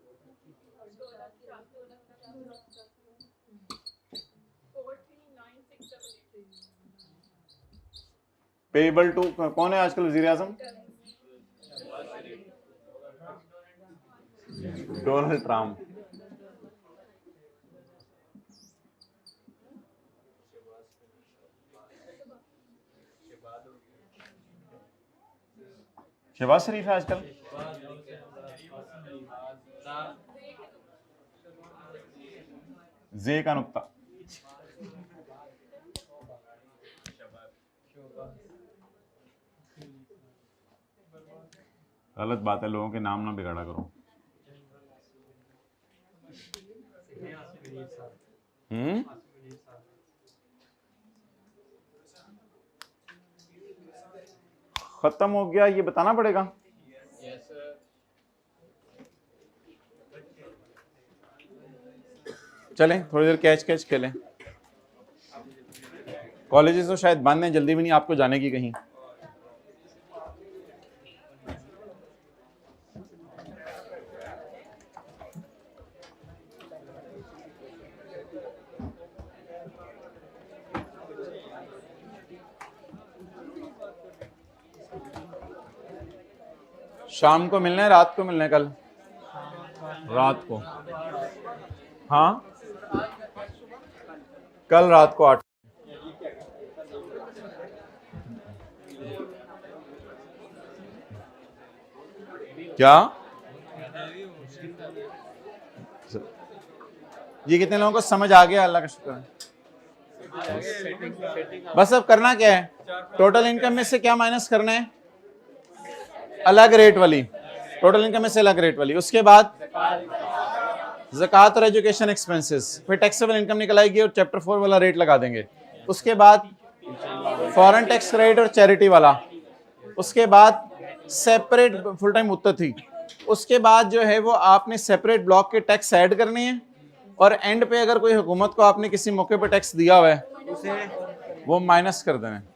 B: पेबल टू कौन है आजकल वजीर आजम? Donald Trump. शहबाज शरीफ है आजकल। जे का नुक्ता। गलत बात है, लोगों के नाम ना बिगाड़ा करो। खत्म हो गया, ये बताना पड़ेगा। चलें थोड़ी देर कैच खेलें। कॉलेजेस तो शायद बंद हैं, जल्दी भी नहीं आपको जाने की कहीं। शाम को मिलना है, रात को मिलना है? कल रात को। हाँ कल रात को 8। क्या ये कितने लोगों को समझ आ गया? अल्लाह का शुक्र है। बस अब करना क्या है, टोटल इनकम में से क्या माइनस करना है? अलग रेट वाली, टोटल इनकम में से अलग रेट वाली। उसके बाद ज़कात और एजुकेशन एक्सपेंसेस, फिर टैक्सेबल इनकम निकल आएगी और चैप्टर 4 वाला रेट लगा देंगे। उसके बाद फॉरेन टैक्स रेट और चैरिटी वाला। उसके बाद सेपरेट फुल टाइम मुत्तती। उसके बाद जो है वो आपने सेपरेट ब्लॉक के टैक्स ऐड करने हैं, और एंड पे अगर कोई हुकूमत को आपने किसी मौके पर टैक्स दिया हुआ है वो माइनस कर देना है।